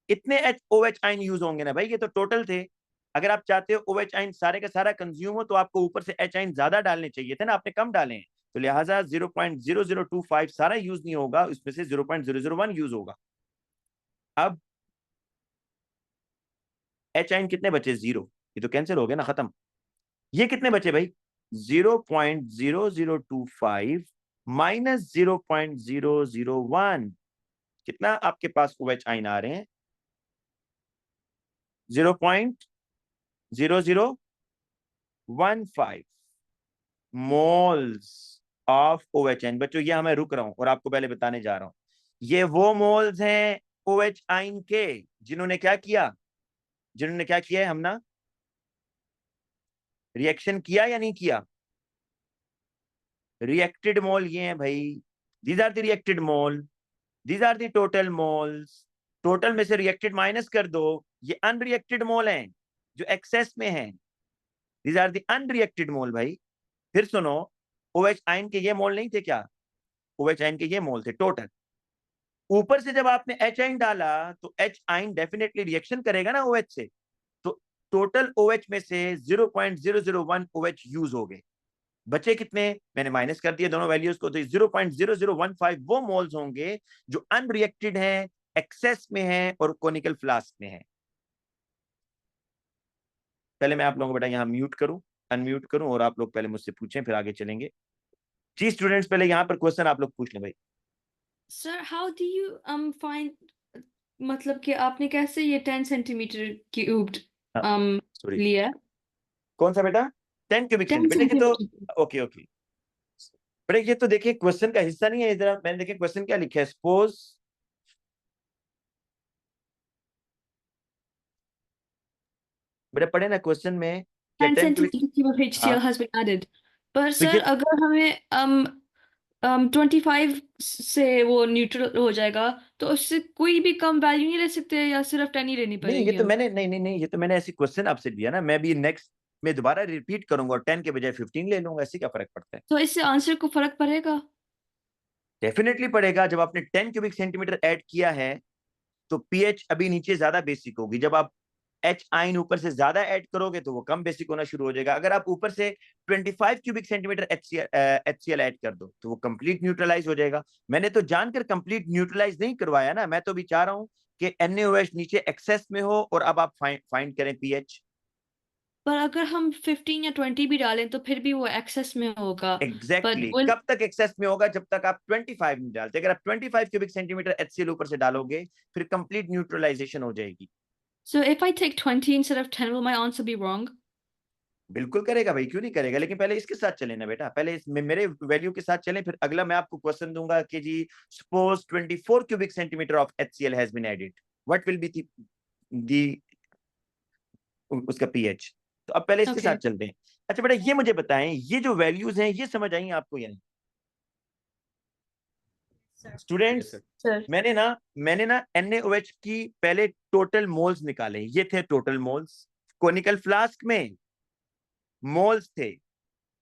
इतने OH आइन यूज होंगे ना भाई, ये तो टोटल थे। अगर आप चाहते हो OH आइन सारे का सारा कंज्यूम हो, तो आपको ऊपर से H आइन ज्यादा डालने चाहिए थे ना, आपने कम डाले हैं। तो लिहाजा 0.0025 सारा यूज नहीं होगा, उसमें से 0.001 यूज होगा। अब H आइन कितने बचे? 0। ये तो कैंसिल हो गया ना, खत्म। ये कितने बचे भाई? 0.0025 माइनस 0.001। कितना आपके पास OH आइन आ रहे हैं? 0.0015 मोल्स ऑफ OH आइन। बच्चों ये मैं रुक रहा हूं और आपको पहले बताने जा रहा हूं, ये वो मोल्स हैं OH आइन के जिन्होंने क्या किया, जिन्होंने क्या किया है, हम ना रिएक्शन किया या नहीं किया? रिएक्टेड मोल ये हैं भाई, these are the reacted mole, these are the total moles. Total में से रिएक्टेड माइनस कर दो, ये अनरिएक्टेड मोल हैं जो एक्सेस में हैं। दीज आर दी अनरिएक्टेड मोल भाई। फिर सुनो, OH आइन के ये मोल नहीं थे क्या? OH आइन के ये मोल थे टोटल। ऊपर से जब आपने H आइन डाला तो H आइन डेफिनेटली रिएक्शन करेगा ना OH से, तो टोटल OH में से 0.001 OH यूज हो गए। बचे कितने? मैंने माइनस कर दिए दोनों वैल्यूज को, तो 0.0015 वो मोल्स होंगे जो अनरिएक्टेड हैं, एक्सेस में हैं और कोनिकल फ्लास्क में हैं। पहले मैं आप लोगों को बेटा यहाँ म्यूट करूं, अनम्यूट करूं, और आप लोग पहले मुझसे पूछें फिर आगे चलेंगे। जी स्टूडेंट्स, पहले यहाँ पर क्वेश्चन आप लोग पूछ लें भाई। Sir how do you find, मतलब कि आपने कैसे ये 10 सेंटीमीटर क्यूब्ड सॉरी, लिया? कौन सा बेटा? 10 क्यूबिक टेन सेंटीमीटर, बेटा ये सेंटीमीटर तो ओके ओके। बेटा ये तो देखिए क्वेश्चन का हिस्सा नहीं है, इधर मैंने देखिए क्वेश्चन क्या लिखा है, सपोज बेटा पढ़े ना क्वेश्चन में क्या 10 क्यूबिक। सेंटीमीटर क्यूब हाँ, HCl has been added। पर तो सर ये अगर हमें 25 से वो न्यूट्रल हो जाएगा, तो उससे कोई भी कम वैल्यू नहीं ले सकते, या सिर्फ 10 ही लेनी नहीं, ये पड़ेगी तो हमें? मैंने नहीं नहीं नहीं, ये तो मैंने ऐसी क्वेश्चन आपसे दिया ना, मैं भी नेक्स्ट में दोबारा रिपीट करूंगा और 10 के बजाय 15 ले लूंगा, ऐसे क्या फर्क पड़ता है? तो इससे आंसर को फर्क पड़ेगा? डेफिनेटली पड़ेगा। जब आपने 10 क्यूबिक सेंटीमीटर ऐड किया है तो पीएच अभी नीचे ज्यादा बेसिक होगी। जब आप एच आइन ऊपर से ज्यादा ऐड करोगे तो वो कम बेसिक होना शुरू हो जाएगा। अगर आप ऊपर से 25 क्यूबिक सेंटीमीटर HCl ऐड कर दो तो वो कंप्लीट न्यूट्रलाइज हो जाएगा। मैंने तो जानकर कंप्लीट न्यूट्रलाइज नहीं करवाया ना, मैं तो भी चाह रहा हूं कि NaOH नीचे एक्सेस में हो और अब आप फाइंड करें पीएच। पर अगर हम 15 या 20 भी डालें तो फिर भी वो एक्सेस में होगा। बट एग्जैक्टली कब तक एक्सेस में होगा? जब तक आप 25 नहीं डालते। अगर आप 25 क्यूबिक सेंटीमीटर HCl ऊपर से डालोगे फिर कंप्लीट न्यूट्रलाइजेशन हो जाएगी। so if I take 20 instead of 10, will my answer be wrong? बिल्कुल करेगा भाई, क्यों नहीं करेगा, लेकिन पहले इसके साथ चले ना बेटा, पहले मेरे वैल्यू के साथ चलें, फिर अगला मैं आपको क्वेश्चन दूंगा कि जी suppose 24 cubic centimetre of HCl has been added, what will be the उसका पीएच। तो अब पहले इसके साथ Okay. चलते हैं। अच्छा बेटा ये मुझे बताएं, ये जो वैल्यूज हैं ये समझ आई आपको या नहीं यस स्टूडेंट्स? सर। Sir. मैंने ना NaOH की पहले टोटल मोल्स निकाले, ये थे टोटल मोल्स। कोनिकल फ्लास्क में मोल्स थे।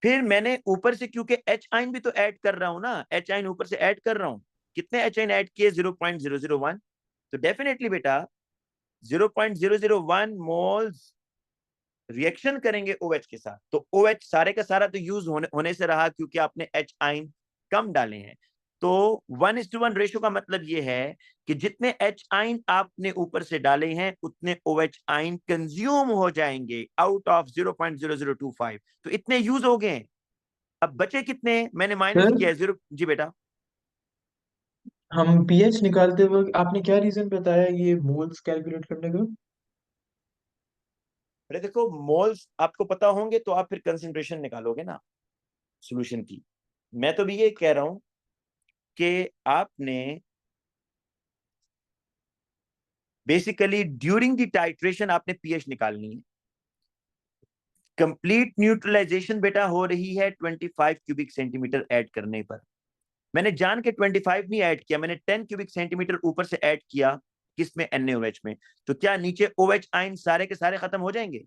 फिर मैंने ऊपर से क्योंकि एच आइन भी तो ऐड कर रहा हूं ना, एच आइन ऊपर से ऐड कर रहा हूं। कितने एच आइन ऐड किए? 0.001। तो डेफिनेटली बेटा 0.001 मोल्स रिएक्शन ओएच OH के साथ, तो OH सारे का सारा तो यूज होने से रहा क्योंकि आपने एच आइन कम डाले हैं। तो 1:1 रेशो का मतलब ये है कि जितने एच आइन आपने ऊपर से डाले हैं उतने OH आइन कंज्यूम हो जाएंगे आउट ऑफ 0.0025। तो इतने यूज हो गए। अब बचे कितने? मैंने माइनस सर किया है 0। जी बेटा। हम पीएच निकालते वक्त आपने क्या रीजन बताया ये मोल्स कैलकुलेट करने का? अरे देखो मोल्स आपको पता होंगे तो आप फिर कंसंट्रेशन निकालोगे ना सॉल्यूशन की। मैं तो भी ये कह रहा हूं कि आपने बेसिकली ड्यूरिंग द टाइट्रेशन आपने पीएच निकालनी है। कंप्लीट न्यूट्रलाइजेशन बेटा हो रही है 25 क्यूबिक सेंटीमीटर ऐड करने पर। मैंने जान के 25 नहीं ऐड किया, मैंने 10 क्यूबिक सेंटीमीटर ऊपर से ऐड किया। किसमें? NaOH में। तो क्या नीचे OH आइन सारे के सारे खत्म हो जाएंगे?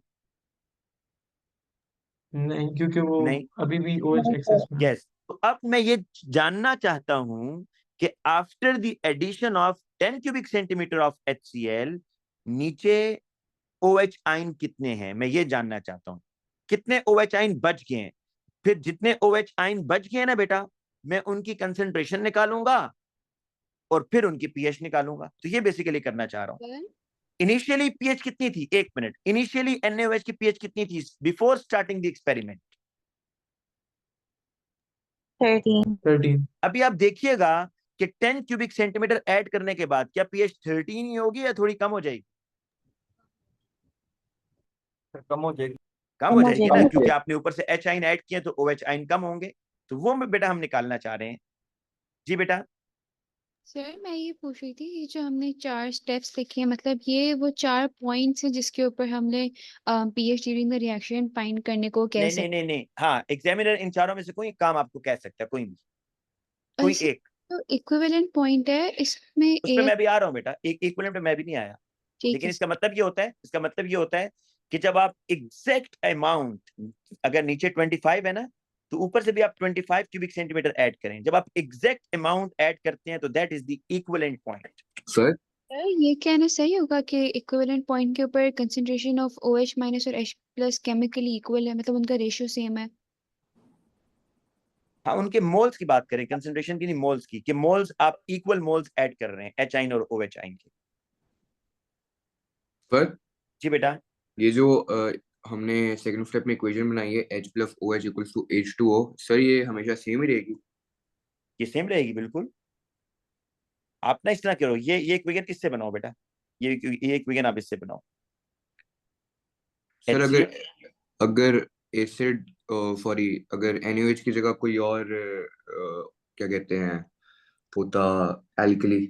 नहीं, क्योंकि वो नहीं। अभी भी ओएच एक्सेस में है। यस। तो अब मैं ये जानना चाहता हूं कि after the addition of 10 cubic centimetre of HCl नीचे OH आइन कितने हैं, मैं ये जानना चाहता हूं। कितने OH आइन बच गए हैं? फिर जितने OH आइन बच गए ना बेटा, मैं उनकी कंसेंट्रेशन निकालूंगा और फिर उनकी पीएच निकालूंगा। तो ये बेसिकली करना चाह रहा हूं। इनिशियली पीएच कितनी थी? एक मिनट, इनिशियली NaOH की पीएच कितनी थी बिफोर स्टार्टिंग द एक्सपेरिमेंट? 13। अभी आप देखिएगा कि 10 क्यूबिक सेंटीमीटर ऐड करने के बाद क्या पीएच 13 ही होगी या थोड़ी कम हो जाएगी? कम हो जाएगी। कम हो जाएगी ना, क्योंकि आपने ऊपर से एच आइन ऐड किए तो OH आइन कम होंगे। तो वो में बेटा हम निकालना चाह रहे हैं। जी बेटा। सर मैं ये पूछ रही थी, ये जो हमने 4 स्टेप्स लिखे हैं, मतलब ये वो 4 पॉइंट्स हैं जिसके ऊपर हमने pH during the reaction find करने को कह नहीं नहीं सकते नहीं नहीं, हाँ एग्जामिनर इन चारों में से कोई काम आपको कह सकता है, कोई भी, हैं। कोई ऐसे एक। जो इक्विवेलेंट पॉइंट है इसमें उस पर एक। मैं भी आ रहा हूँ बेटा, एक इक्विवेलेंट पे मैं भी नहीं आया। ठीक लेकिन है इसका मतलब ये होता है, इसका मतलब ये होता है कि जब आप एग्जैक्ट अमाउंट, अगर नीचे 25 है ना, तो ऊपर से भी आप 25 क्यूबिक सेंटीमीटर ऐड करें। जब आप एग्जैक्ट अमाउंट ऐड करते हैं तो that is the equivalent point. Sir sir, ये कहना सही होगा कि इक्विवेलेंट पॉइंट के ऊपर कंसंट्रेशन ऑफ OH माइनस और H प्लस केमिकली इक्वल है, मतलब उनका रेशियो सेम है। हाँ उनके मोल्स की बात करें, कंसंट्रेशन की नहीं, मोल्स की, कि मोल्स आप इक्वल मोल्स ऐड कर रहे हैं एच आइन और OH आइन के। सर जी बेटा। ये जो हमने सेकंड स्टेप में इक्वेशन बनाई है H plus O H equals to H2O, sir ये हमेशा सेम ही रहेगी? ये सेम रहेगी बिल्कुल। आप ना इस तरह करो, ये इक्वेशन इससे बनाओ बेटा, ये इक्वेशन आप इससे बनाओ। सर एच सी अगर एल अगर एसिड सॉरी अगर NaOH की जगह कोई और क्या कहते हैं होता एल्कली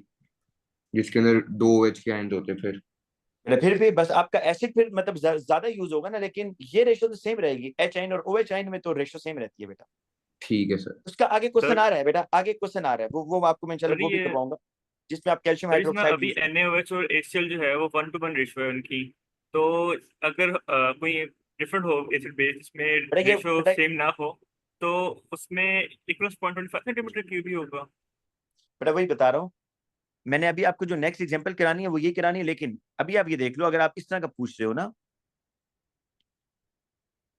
जिसके अंदर दो OH के आयन होते फिर? फिर भी बस आपका एसिड फिर मतलब ज्यादा यूज होगा ना, लेकिन ये रेशो तो सेम रहेगी। एच आइन और OH आइन में तो रेशो सेम रहती है बेटा। ठीक है सर। उसका आगे क्वेश्चन सर आ रहा है बेटा, आगे क्वेश्चन आ रहा है, वो आपको मैं इंशाल्लाह सर वो भी ये करवाऊंगा, जिसमें आप कैल्शियम सर इसमें हाइड्रोक्साइड अभी यूज करें। NaOH और HCl जो है वो 1:1 रेशो है उनकी। तो अगर कोई डिफरेंट हो एसिड बेस जिसमें बेटा ये रेशो बेटा सेम ना हो तो उसमें इक्वल्स 0.25 सेंटीमीटर क्यूब ही होगा। बेटा वही बता रहा हूँ, मैंने अभी आपको जो नेक्स्ट एग्जांपल करानी है वो ये करानी है, लेकिन अभी आप ये देख लो, अगर आप इस तरह का पूछ रहे हो ना,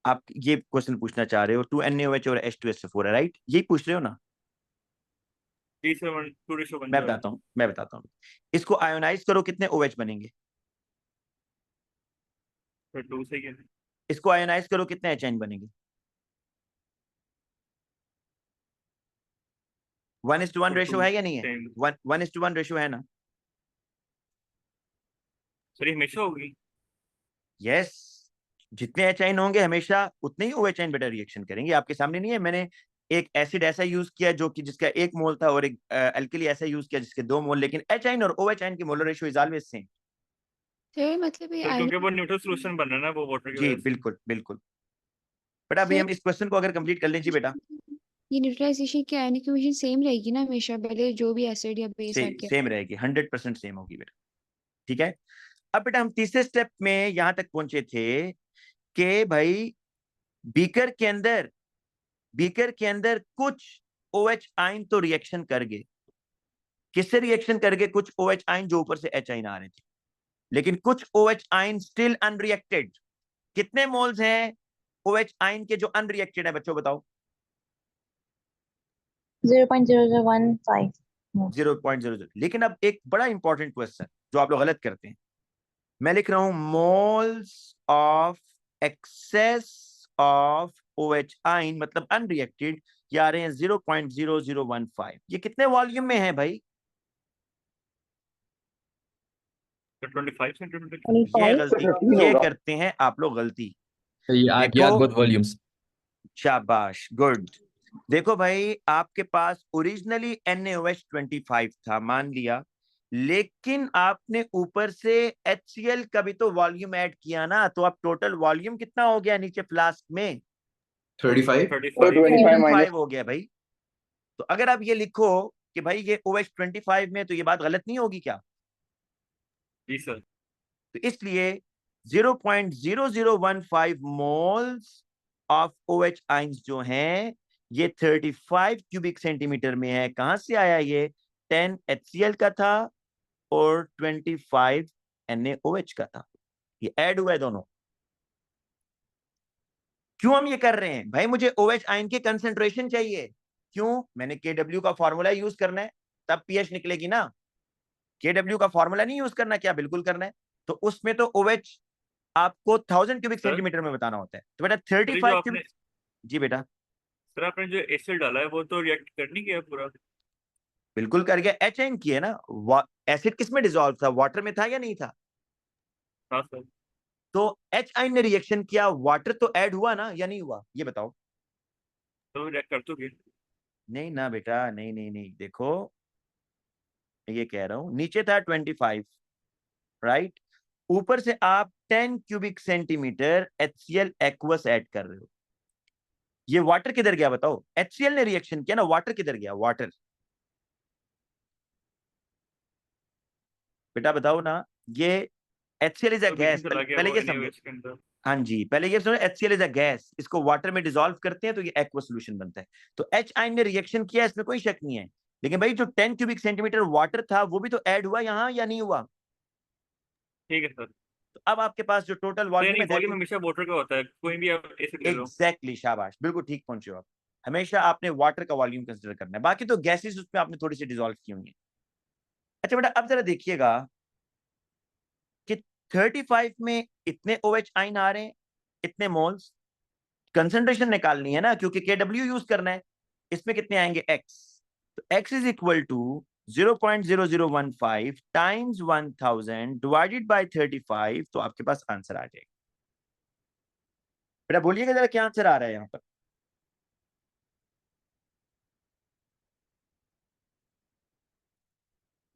आप ये क्वेश्चन पूछना चाह रहे हो 2NaOH और H2SO4 है, राइट? यही पूछ रहे हो ना? 2:1 मैं बताता हूँ। इसको आयोनाइज करो, कितने OH बनेंगे? तो 2 से ही है। इसको आयोनाइज करो, कितने H बनेंगे? 1:1 तो रेशो 2 है या नहीं है? सेम 1:1 रेशो है ना? सर, ये हमेशा होगी। यस, जितने एचाइन होंगे हमेशा उतने ही OH बेटा रिएक्शन करेंगे। आपके सामने नहीं है, मैंने एक एसिड ऐसा यूज किया जो कि जिसका 1 मोल था, और एक एल्कली ऐसा यूज किया जिसके 2 मोल, लेकिन एचाइन और OH की molar ratio is always same. Sir मतलब ये सर, क्योंकि आयरन वो न्यूट्रल सोल्यूशन बन रहा है ना, वो वाटर की जी वजह से। बिल्कुल बिल्कुल। बट अभी सर हम इस क्वेश्चन को अगर कंप्लीट कर लें जी बेटा, ये न्यूट्रलाइजेशन की आयन इक्वेशन सेम रहेगी ना हमेशा, पहले जो भी एसिड या बेस ऐड किया। सेम रहेगी, 100% सेम होगी बेटा। ठीक है, अब बेटा हम तीसरे स्टेप में यहां तक पहुंचे थे कि भाई बीकर के अंदर कुछ OH आयन तो रिएक्शन कर गए। किससे रिएक्शन कर गए? कुछ OH आयन जो ऊपर से H आयन आ रहे थे, लेकिन कुछ OH आयन स्टिल अनरिएक्टेड। कितने मोल्स हैं OH आयन के जो अनरिएक्टेड है बच्चों बताओ? 0.0015 0.00। लेकिन अब एक बड़ा इंपॉर्टेंट क्वेश्चन जो आप लोग गलत करते हैं, मैं लिख रहा हूं moles of excess of OH ion मतलब अनरिएक्टेड, ये आ रहे हैं 0.0015। ये कितने वॉल्यूम में है भाई? तो 25 सेंटीमीटर की। 25 ये करते हैं आप लोग गलती। Yeah, देखो, both volumes. शाबाश, गुड। देखो भाई, आपके पास ओरिजिनली NaOH 25 था, मान लिया, लेकिन आपने ऊपर से HCl का भी तो वॉल्यूम ऐड किया ना, तो अब टोटल वॉल्यूम कितना हो गया नीचे फ्लास्क में? 35। 35 हो गया भाई। तो अगर आप ये लिखो कि भाई ये OH 25 में, तो ये बात गलत नहीं होगी क्या? जी सर। तो इसलिए 0.0015 मोल्स ऑफ OH आइंस जो हैं ये 35 क्यूबिक सेंटीमीटर में है। कहां से आया ये? 10 HCl का था और 25 NaOH का था, ये ऐड हुआ है दोनों। क्यों हम ये कर रहे हैं भाई? मुझे OH आयन की कंसेंट्रेशन चाहिए। क्यों? मैंने KW का फॉर्मूला यूज करना है, तब pH निकलेगी ना। KW का फॉर्मूला नहीं यूज करना क्या? बिल्कुल करना है। तो उसमें तो OH आपको 1000 क्यूबिक सर, सेंटीमीटर में बताना होता है, तो बेटा सर ये जो 35 आपने क्यूबिक। जी बेटा, सर आपने जो एसिड डाला है वो तो रिएक्ट कर नहीं किया पूरा। बिल्कुल कर गया। एच आयन की है ना। एसिड किस में डिसॉल्व था? वाटर में था या नहीं था? हाँ सर। तो एच आयन ने रिएक्शन किया, वाटर तो ऐड हुआ ना या नहीं हुआ? ये बताओ। तो रिएक्ट कर तो गए। नहीं ना बेटा, नहीं नहीं नहीं, देखो ये कह रहा हूं, नीचे था 25, राइट? ऊपर से आप 10 cubic centimetre HCl aqueous add कर रहे हो। ये वाटर किधर गया बताओ? HCl ने रिएक्शन किया ना, वाटर किधर गया? वाटर बेटा बताओ ना। ये HCl इज अ तो गैस, बीच चला गया पहले वो ये समझो। NaOH के अंदर। हाँ जी, पहले ये समझो, HCl इज अ गैस, इसको वाटर में डिसॉल्व करते हैं तो ये एक्वा सॉल्यूशन बनता है। तो H आयन ने रिएक्शन किया, इसमें कोई शक नहीं है। लेकिन भाई जो 10 क्यूबिक सेंटीमीटर वाटर था वो भी तो ऐड हुआ यहाँ या नहीं हुआ? ठीक है सर। तो अब आपके पास जो टोटल नहीं वॉल्यूम नहीं, है दैट वॉल्यूम इज हमेशा वाटर का होता है, कोई भी आप एसिड ले लो। एग्जैक्टली, शाबाश, बिल्कुल ठीक पहुंचे हो आप। हमेशा आपने वाटर का वॉल्यूम कंसिडर करना है, बाकी तो गैसेस उसमें आपने थोड़ी सी डिसॉल्व की हुई है। अच्छा बेटा, अब जरा देखिएगा कि 35 में इतने OH आयन आ रहे हैं, इतने मोल्स। कंसंट्रेशन निकालनी है ना, क्योंकि KW यूज करना है। इसमें कितने आएंगे? X। तो X is equal to 0.0015 times 1000 divided by 35, तो आपके पास आंसर आ जाएगा। बेटा बोलिएगा जरा क्या आंसर आ रहा है यहाँ पर?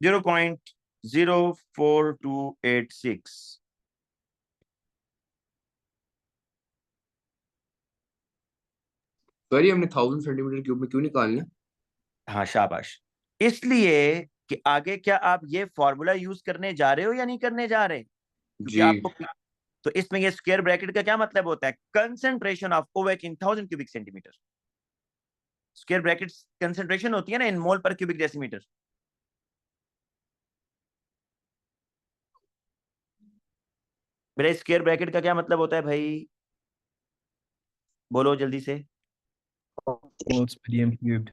0.04286। सर ये हमने 1000 सेंटीमीटर क्यूब में क्यों निकालना? हाँ शाबाश, इसलिए कि आगे क्या आप ये फॉर्मूला यूज करने जा रहे हो या नहीं करने जा रहे? क्योंकि जी। आपको, तो इसमें ये स्क्वायर ब्रैकेट का क्या मतलब होता है? Concentration of OH in 1000 cubic centimetre. Square bracket concentration होती है ना इन मोल पर क्यूबिक डेसीमीटर। बेटा स्क्वायर ब्रैकेट का क्या मतलब होता है भाई, बोलो जल्दी से। Moles per m cubed।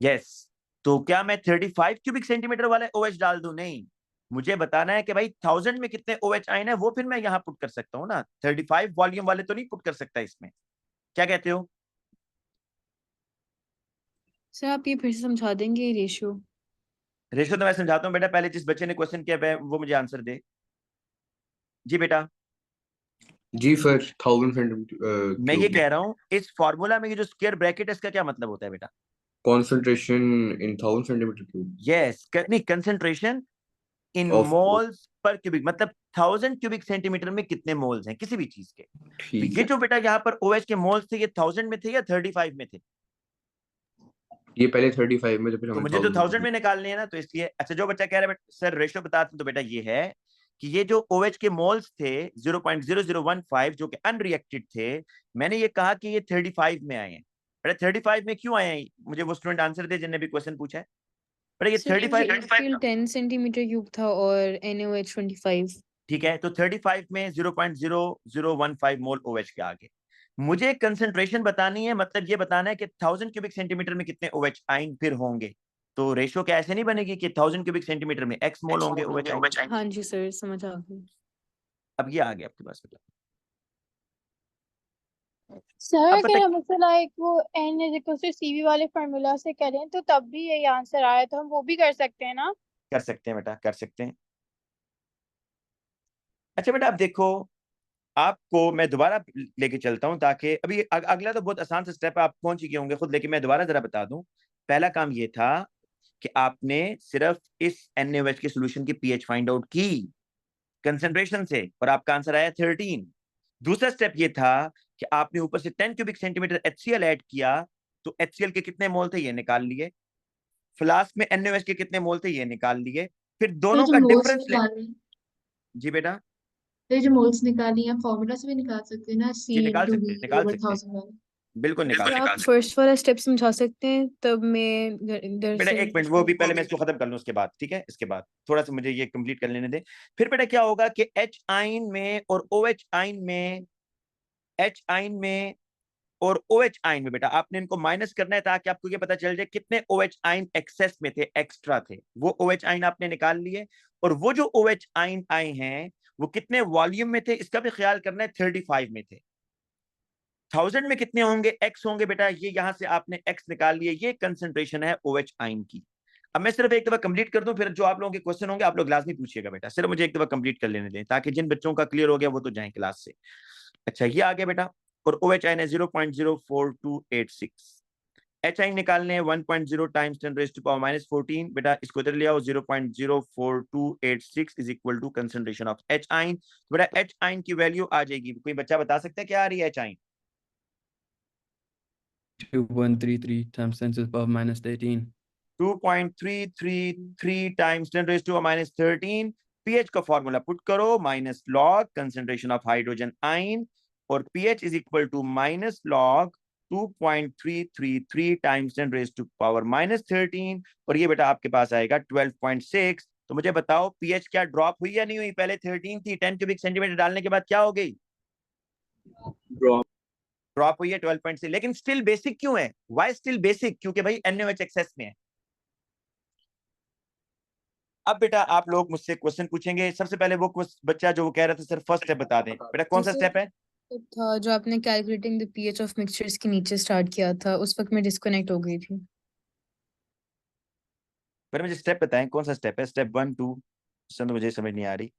Yes, तो क्या मैं 35 क्यूबिक सेंटीमीटर वाले OH डाल दूं? नहीं, मुझे बताना है कि भाई 1000 में कितने OH आयन है, वो फिर मैं यहाँ पुट कर सकता हूँ ना, 35 वॉल्यूम वाले तो नहीं पुट कर सकता इसमें। क्या कहते हो? सर आप ये फिर से समझा देंगे रेशियो? रेशो तो मैं समझाता हूँ बेटा, पहले जिस बच्चे ने क्वेश्चन किया वो मुझे आंसर दे। जी बेटा, जी सर 1000 सेंटीमीटर मैं ये क्यूब। कह रहा हूँ इस फॉर्मूला में ये जो स्क्वायर ब्रैकेट है इसका क्या मतलब होता है बेटा? Concentration in 1000 centimetre cube yes, नहीं, concentration in of. Moles per cubic, मतलब 1000 क्यूबिक सेंटीमीटर में कितने मोल्स हैं किसी भी चीज के। तो ठीक ये है, जो बेटा यहाँ पर OH के मोल्स थे, ये 1000 में थे या 35 में थे? ये पहले 35 में, तो फिर तो हमने मुझे तो 1000 1000। में निकालने हैं ना, तो इसलिए अच्छा जो बच्चा कह रहा है सर रेशो बताते, तो बेटा ये है कि ये जो OH के मोल्स थे 0.0015 जो कि अनरिएक्टेड थे, मैंने ये कहा कि ये 35 में आए हैं। बेटा 35 में क्यों आए हैं, मुझे वो स्टूडेंट आंसर दे जिन्हें भी क्वेश्चन पूछा है। बेटा ये सर क्योंकि 35, HCl 10 सेंटीमीटर क्यूब था और NaOH 25। ठीक है, तो 35 में 0.0015 मोल OH के आगे मुझे कंसंट्रेशन बतानी है, मतलब ये बताना है कि 1000 क्यूबिक सेंटीमीटर में कितने OH आइन फिर होंगे। तो रेशो क्या ऐसे नहीं बनेगी कि 1000 क्यूबिक सेंटीमीटर में X मोल होंगे OH आइन। हाँ जी सर समझ आ गई। अब ये आ गया आपके पास बेटा। सर अब अगर पता हम उसे लाइक वो n is equal to CV वाले फॉर्मूला से करें तो तब भी यही आंसर आया, तो हम वो भी कर सकते हैं ना? कर सकते हैं बेटा, कर सकते हैं। अच्छा बेटा, अब देखो, आपको मैं दोबारा लेके चलता हूं ताकि अभी अगला तो बहुत आसान सा स्टेप है, आप पहुंच ही गए होंगे खुद, लेकिन मैं दोबारा जरा बता दूं। पहला काम ये था कि आपने सिर्फ इस NaOH के सॉल्यूशन की पीएच फाइंड आउट की कंसंट्रेशन से, और आपका आंसर आया 13। दूसरा स्टेप ये था कि आपने ऊपर से 10 क्यूबिक सेंटीमीटर HCl ऐड किया, तो HCl के कितने मोल थे ये निकाल लिए, फ्लास्क में NaOH के कितने मोल थे ये निकाल लिए, फिर तो दोनों जो का मोल्स डिफरेंस ले। निकालने जी बेटा, तो जो मोल्स निकालनी है फॉर्मूला से भी निकाल सकते हैं ना, जी C निकाल into सकते V हैं, निकाल over सकते हैं, 1000 वाला। बिल्कुल निकाल सर सकते आप फर्स्ट वाला स्टेप समझा सकते हैं, तब मैं इधर बेटा। से एक मिनट, वो भी पहले मैं इसको खत्म कर लूं उसके बाद, ठीक है, इसके बाद थोड़ा सा मुझे ये कंप्लीट कर लेने दे। फिर बेटा क्या होगा कि H आइन में और OH आइन में, H आइन में और OH आइन में बेटा आपने इनको माइनस करना है ताकि आपको ये पता चल जाए कितने OH आइन एक्सेस में थे, एक्स्ट्रा थे। वो OH आइन आपने निकाल लिए, और वो जो OH आइन आए हैं वो कितने वॉल्यूम में थे इसका भी ख्याल करना है, 35 में थे। 1000 में कितने होंगे, X होंगे बेटा, ये यहां से आपने X निकाल लिए, ये कंसंट्रेशन है OH आइन की। अब मैं सिर्फ एक दफा कंप्लीट कर दूं, फिर जो आप लोगों के क्वेश्चन होंगे आप लोग लाजमी पूछिएगा बेटा, सिर्फ मुझे एक दफा कंप्लीट कर लेने दें ताकि जिन बच्चों का क्लियर हो गया वो तो जाएं क्लास से। अच्छा ये आ गया बेटा, और OH आइन है 0.04286। H आइन निकालने हैं 1.0 टाइम्स 10⁻⁻14 बेटा, इसको इधर ले आओ, 0.04286 is equal to concentration of H ion. तो बेटा H आइन की वैल्यू आ जाएगी, कोई बच्चा बता सकता है क्या आ रही है H आइन? 2133 times 10 to the power minus 13। 2.333 times 10⁻⁻13। PH का फॉर्मूला पुट करो, minus log concentration of hydrogen ion, और pH is equal to minus log 2.333 times 10⁻⁻13, और ये बेटा आपके पास आएगा 12.6। तो मुझे बताओ पीएच क्या ड्रॉप हुई या नहीं हुई? पहले 13 थी, 10 क्यूबिक सेंटीमीटर डालने के बाद क्या हो गई? ड्रॉप हुई है 12.6, लेकिन स्टिल बेसिक क्यों है? Y still basic? क्योंकि भाई NaOH एक्सेस में है। अब बेटा आप लोग मुझसे क्वेश्चन पूछेंगे, सबसे पहले वो बच्चा जो वो कह रहा था सर फर्स्ट स्टेप बता दें, बेटा कौन सा स्टेप है? था जो आपने calculating the pH of mixtures के नीचे स्टार्ट किया था, उस वक्त मैं डिस्कनेक्ट हो गई थी। फिर मुझे स्टेप बताएं कौन सा स्टेप है, स्टेप 1 2, तो मुझे समझ नहीं आ रही।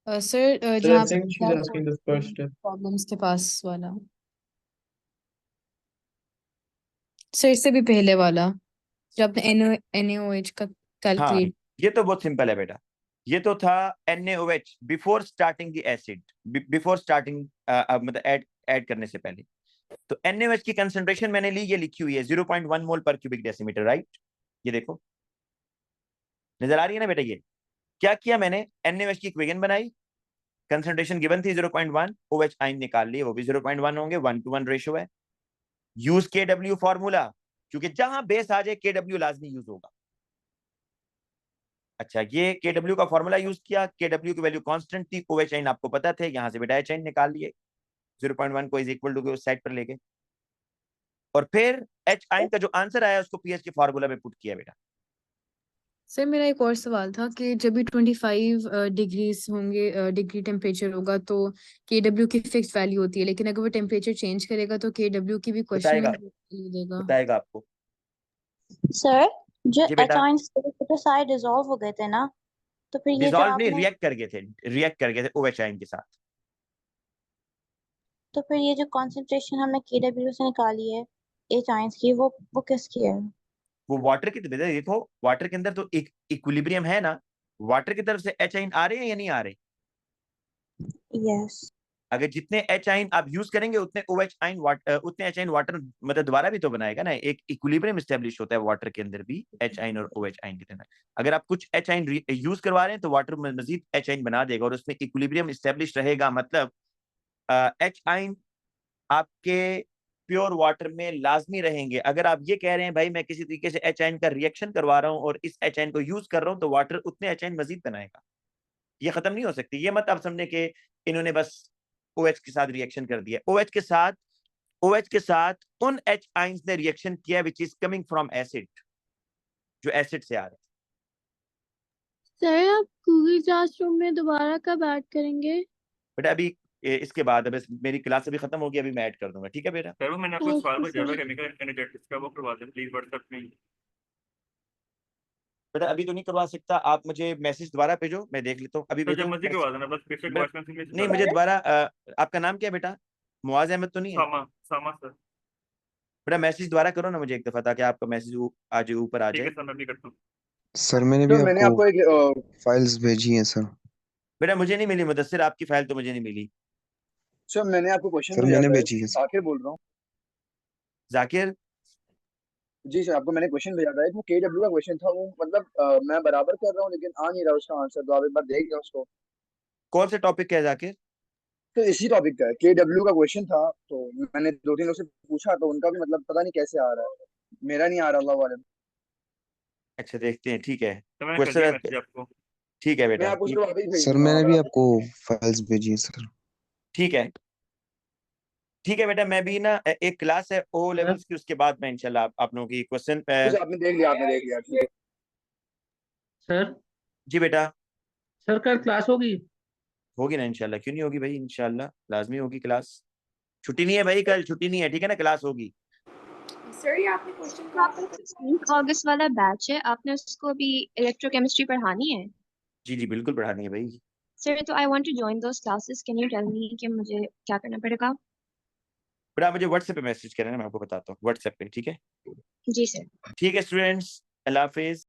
सर So I जहाँ think she's asking the first step। Problems के पास वाला, सर इससे भी पहले वाला जब आपने NaOH का हाँ, कैलकुलेट। ये तो बहुत सिंपल है बेटा, ये तो था NaOH before starting the acid, before starting मतलब ऐड करने से पहले। तो NaOH की कंसंट्रेशन मैंने ली, ये लिखी हुई है 0.1 mole per cubic decimetre, right? ये देखो नजर आ रही है ना बेटा? ये क्या किया मैंने, NaOH की इक्वेशन बनाई, कंसंट्रेशन गिवन थी 0.1, OH आइन निकाल लिए, वो भी 0.1 होंगे, 1:1 रेशियो है। यूज KW फॉर्मूला, क्योंकि जहां बेस आ जाए KW लाजमी यूज होगा। अच्छा, ये KW का फॉर्मूला यूज किया, KW की वैल्यू कांस्टेंट थी, OH आइन आपको पता थे, यहां से बेटा H आइन निकाल लिए, 0.1 को इज इक्वल टू उस साइड पर लेके, और फिर H आइन का जो आंसर आया उसको pH के फार्मूला में पुट किया बेटा। सर मेरा एक और सवाल था कि जब भी 25 डिग्रीज होंगे, डिग्री टेम्परेचर होगा तो KW की फिक्स वैल्यू होती है, लेकिन अगर वो टेम्परेचर चेंज करेगा तो KW की भी क्वेश्चन बताएगा, में देगा। बताएगा आपको। सर जो जी बेटा, एच तो सारे डिसॉल्व हो गए थे ना, तो फिर ये जो डिसॉल्व नहीं, आपने रिएक्ट कर गए थे, रिएक्ट कर गए थे OH आइन के साथ। तो फिर ये जो कॉन्सेंट्रेशन हमने KW से निकाली है एच आयंस की, वो किसकी है? वो वाटर की बेटा, देखो वाटर के अंदर तो एक इक्विलिब्रियम है ना, वाटर की तरफ से H आइन आ रहे हैं या नहीं आ रहे? यस। अगर जितने H आइन आप यूज करेंगे उतने OH आइन उतने H आइन वाटर मतलब दोबारा भी तो बनाएगा ना, एक इक्विलिब्रियम एस्टेब्लिश होता है वाटर के अंदर भी H आइन और OH आइन के अंदर। अगर आप कुछ H आइन यूज करवा रहे हैं तो वाटर में मजीद H आइन बना देगा और उसमें इक्विलिब्रियम एस्टेब्लिश रहेगा, मतलब H आइन आपके प्योर वाटर में लाजमी रहेंगे। अगर आप ये कह रहे हैं भाई मैं किसी तरीके से H आइन का रिएक्शन करवा रहा हूं और इस H आइन को यूज कर रहा हूं तो वाटर उतने H आइन मजीद बनाएगा, ये खत्म नहीं हो सकती। ये मत आप समझे कि इन्होंने बस OH के साथ रिएक्शन कर दिया। OH के साथ उन H आइंस ने रिएक्शन किया which is coming from acid, जो एसिड से आ रहे हैं। सर आप गूगल क्लासरूम में दोबारा कब ऐड करेंगे? बेटा अभी इसके बाद अब मेरी क्लास अभी खत्म होगी, अभी मैं ऐड कर दूंगा, ठीक है बेटा? सर वो मैंने आपको सवाल ओके भेजा था सर। केमिकल एनर्जेटिक्स का, वो करवा दें प्लीज व्हाट्सएप में। बेटा अभी तो नहीं करवा सकता, आप मुझे मैसेज दोबारा भेजो, मैं देख लेता हूँ, अभी तो जब भेजो मर्जी करवा देना, बस बेशक बेटा। वॉइस मैसेज नहीं कर मुझे देना। दोबारा आपका नाम क्या है बेटा? मुआज अहमद तो नहीं है सामा, सामा सर। बेटा? मैसेज दोबारा करो ना मुझे एक दफा, ताकि आपका मैसेज आज ऊपर आ ठीक है जाए। सर, मैं भी करता हूँ। सर मैंने भी आपको एक फाइल्स भेजी हैं सर। बेटा मुझे नहीं मिली मुदस्सिर, आपकी फाइल तो मुझे नहीं मिली। सर मैंने आपको क्वेश्चन सर भेजा मैंने था, भेजी है सर। आखिर बोल रहा हूँ। जाकिर, जी सर, आपको मैंने क्वेश्चन भेजा था, एक वो KW का क्वेश्चन था, वो मतलब मैं बराबर कर रहा हूँ लेकिन आ नहीं रहा उसका आंसर, तो आप एक बार देख लें उसको। कौन से टॉपिक का है जाकिर? तो इसी टॉपिक का है, KW का क्वेश्चन था, तो मैंने 2-3 लोग से पूछा तो उनका भी मतलब पता नहीं कैसे आ रहा है, मेरा नहीं आ रहा, अल्लाह वाले। अच्छा देखते हैं, ठीक है। तो मैंने कर दिया क्वेश्चन मैसेज आपको। ठीक है मैं बेटा, आपको ठीक, उसको वापस भेज सर दूंगा मैंने अगर भी आप। आपको फाइल्स भेजी हैं सर। ठीक है, ठीक है बेटा। मैं भी ना एक क्लास है O लेवल्स की, उसके बाद मैं इंशाल्लाह आप लोगों की क्वेश्चन जी आपने देख लिया, आपने देख लिया, ठीक है। सर जी बेटा सर कल क्लास होगी? होगी ना इंशाल्लाह, क्यों नहीं होगी भाई, इंशाल्लाह लाजमी होगी क्लास। छुट्टी नहीं है भाई, कल छुट्टी नहीं है, ठीक है ना, क्लास होगी। सर ये आपने क्वेश्चन कहा था 16 अगस्त वाला बैच है, आपने उसको अभी इलेक्ट्रोकेमिस्ट्री पढ़ानी है? जी जी बिल्कुल पढ़ानी है भाई। सर तो I want to join those classes, can you tell me कि मुझे क्या करना पड़ेगा? बेटा मुझे व्हाट्सएप पे मैसेज करना, मैं आपको बताता हूँ व्हाट्सएप पे, ठीक है? जी सर। ठीक है स्टूडेंट्स, अल्लाह हाफिज।